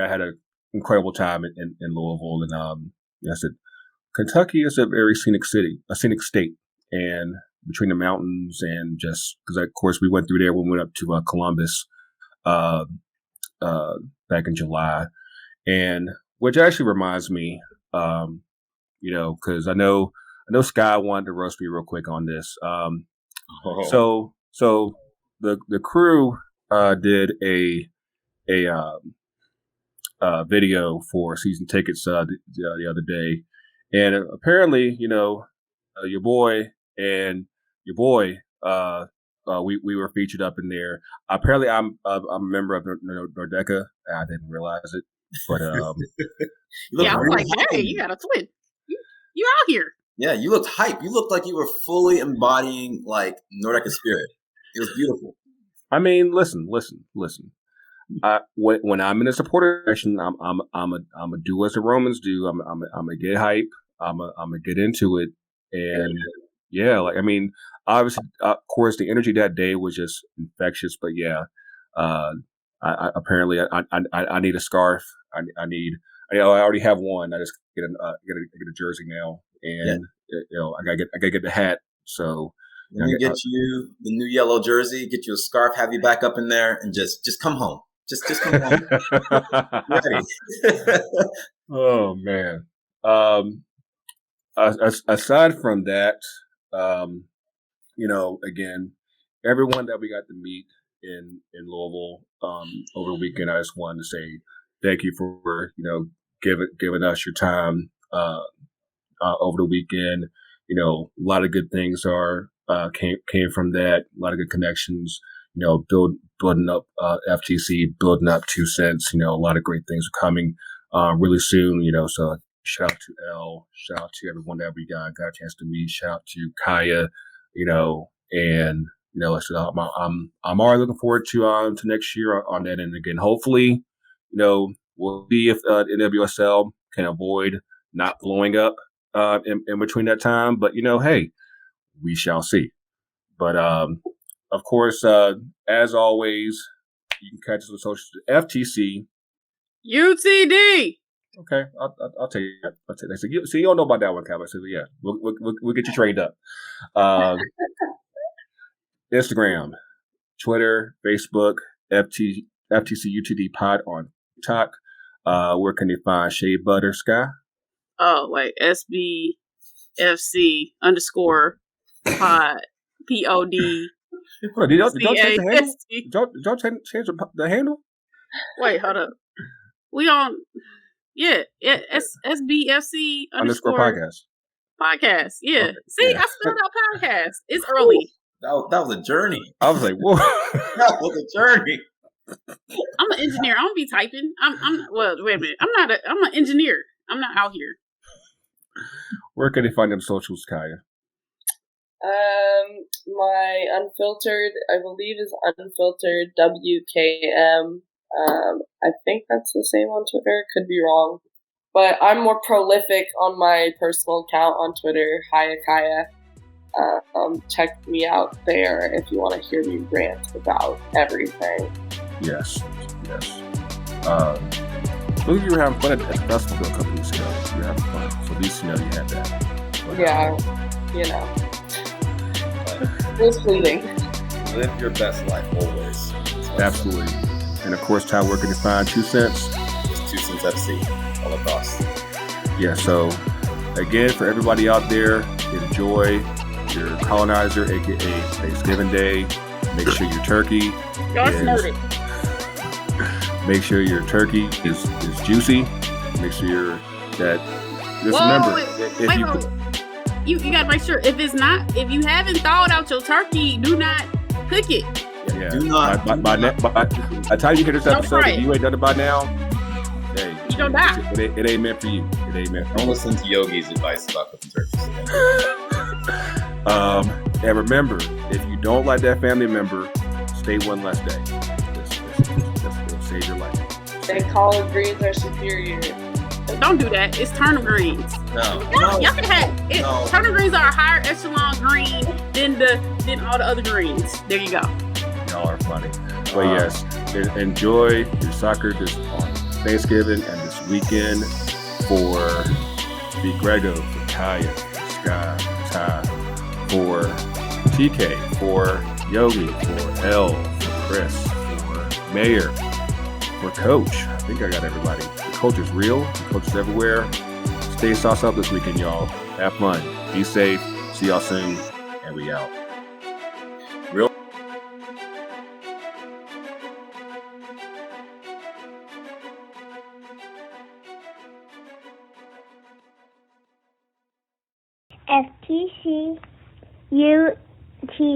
had an incredible time in Louisville, and I said, Kentucky is a very scenic state, and between the mountains and just because of course we went through there when we went up to Columbus back in July, and which actually reminds me, because I know Sky wanted to roast me real quick on this. So the crew did a video for season tickets the other day, and apparently, your boy we were featured up in there. Apparently, I'm a member of Nordeca. I didn't realize it, but I was like, hey, you got a twin. You out here? Yeah, you looked hype. You looked like you were fully embodying like Nordeca spirit. It was beautiful. I mean, listen. When I'm in a supporter section, I'm a do as the Romans do. I'm a get hype. I'm a get into it, and yeah, like I mean, obviously, of course, the energy that day was just infectious. But yeah, I apparently need a scarf. I already have one. I just get a jersey now, and I gotta get the hat. So. Let me get you the new yellow jersey, get you a scarf, have you back up in there, and just come home. Just come home. Ready. Oh man. Aside from that, again, everyone that we got to meet in Louisville over the weekend, I just wanted to say thank you for giving us your time over the weekend. A lot of good things came from that. A lot of good connections. Building up FTC, building up 2 cents. A lot of great things are coming really soon. So shout out to Elle. Shout out to everyone that we got a chance to meet. Shout out to Kaiya. And I'm already looking forward to next year on that. And again, hopefully, we'll see if NWSL can avoid not blowing up in between that time. But hey, we shall see. But of course, as always, you can catch us on social FTC UTD. Okay, I'll take that. So you don't know about that one, Kaiya. So yeah, we'll get you trained up. Instagram, Twitter, Facebook, FTC UTD Pod on TikTok. Where can they find Shea Butter, Sky? Oh wait, SBFC _ pod POD. Hold on, did y'all change the handle? Did y'all change the handle? Wait, hold up. We on SBFC _ podcast. Yeah. Okay. See, I spelled out podcast. It's early. That was a journey. I was like, whoa. That was a journey. I'm an engineer. I don't be typing. Well, wait a minute. I'm an engineer. I'm not out here. Where can they find them socials, Kaiya? My unfiltered, I believe, is unfiltered WKM. I think that's the same on Twitter. Could be wrong, but I'm more prolific on my personal account on Twitter. Kaiya. Check me out there if you want to hear me rant about everything. Yes. Look, you were having fun at the festival a couple weeks ago. You were having fun, so at least you had that. But, it was fleeting. Live your best life always. Absolutely. And of course, Ty, where can you find 2 cents? It's 2 cents FC all across. Yeah. So again, for everybody out there, enjoy your colonizer, aka Thanksgiving Day. Make sure your turkey make sure your turkey is juicy. Make sure that you gotta make sure if you haven't thawed out your turkey, do not cook it. Yeah. Do not. By the time you hear this episode, if you ain't done it by now, hey, you gonna die. It ain't meant for you. Don't listen to Yogi's advice about cooking turkeys. And remember, if you don't like that family member, stay one less day. It'll save your life. They collard greens are superior. Don't do that. It's turnip greens. No. Y'all can have it. No. Turnip greens are a higher echelon green than all the other greens. There you go. Y'all are funny. But yes, enjoy your soccer this on Thanksgiving and this weekend. For the Grego, for Kaiya, Sky, Ty, for TK, for Yogi, for L, for Chris, for Mayor, for Coach. I think I got everybody. The coach is real. The coach is everywhere. Stay sauce up this weekend, y'all. Have fun. Be safe. See y'all soon. And we out. Real. FTC UTD.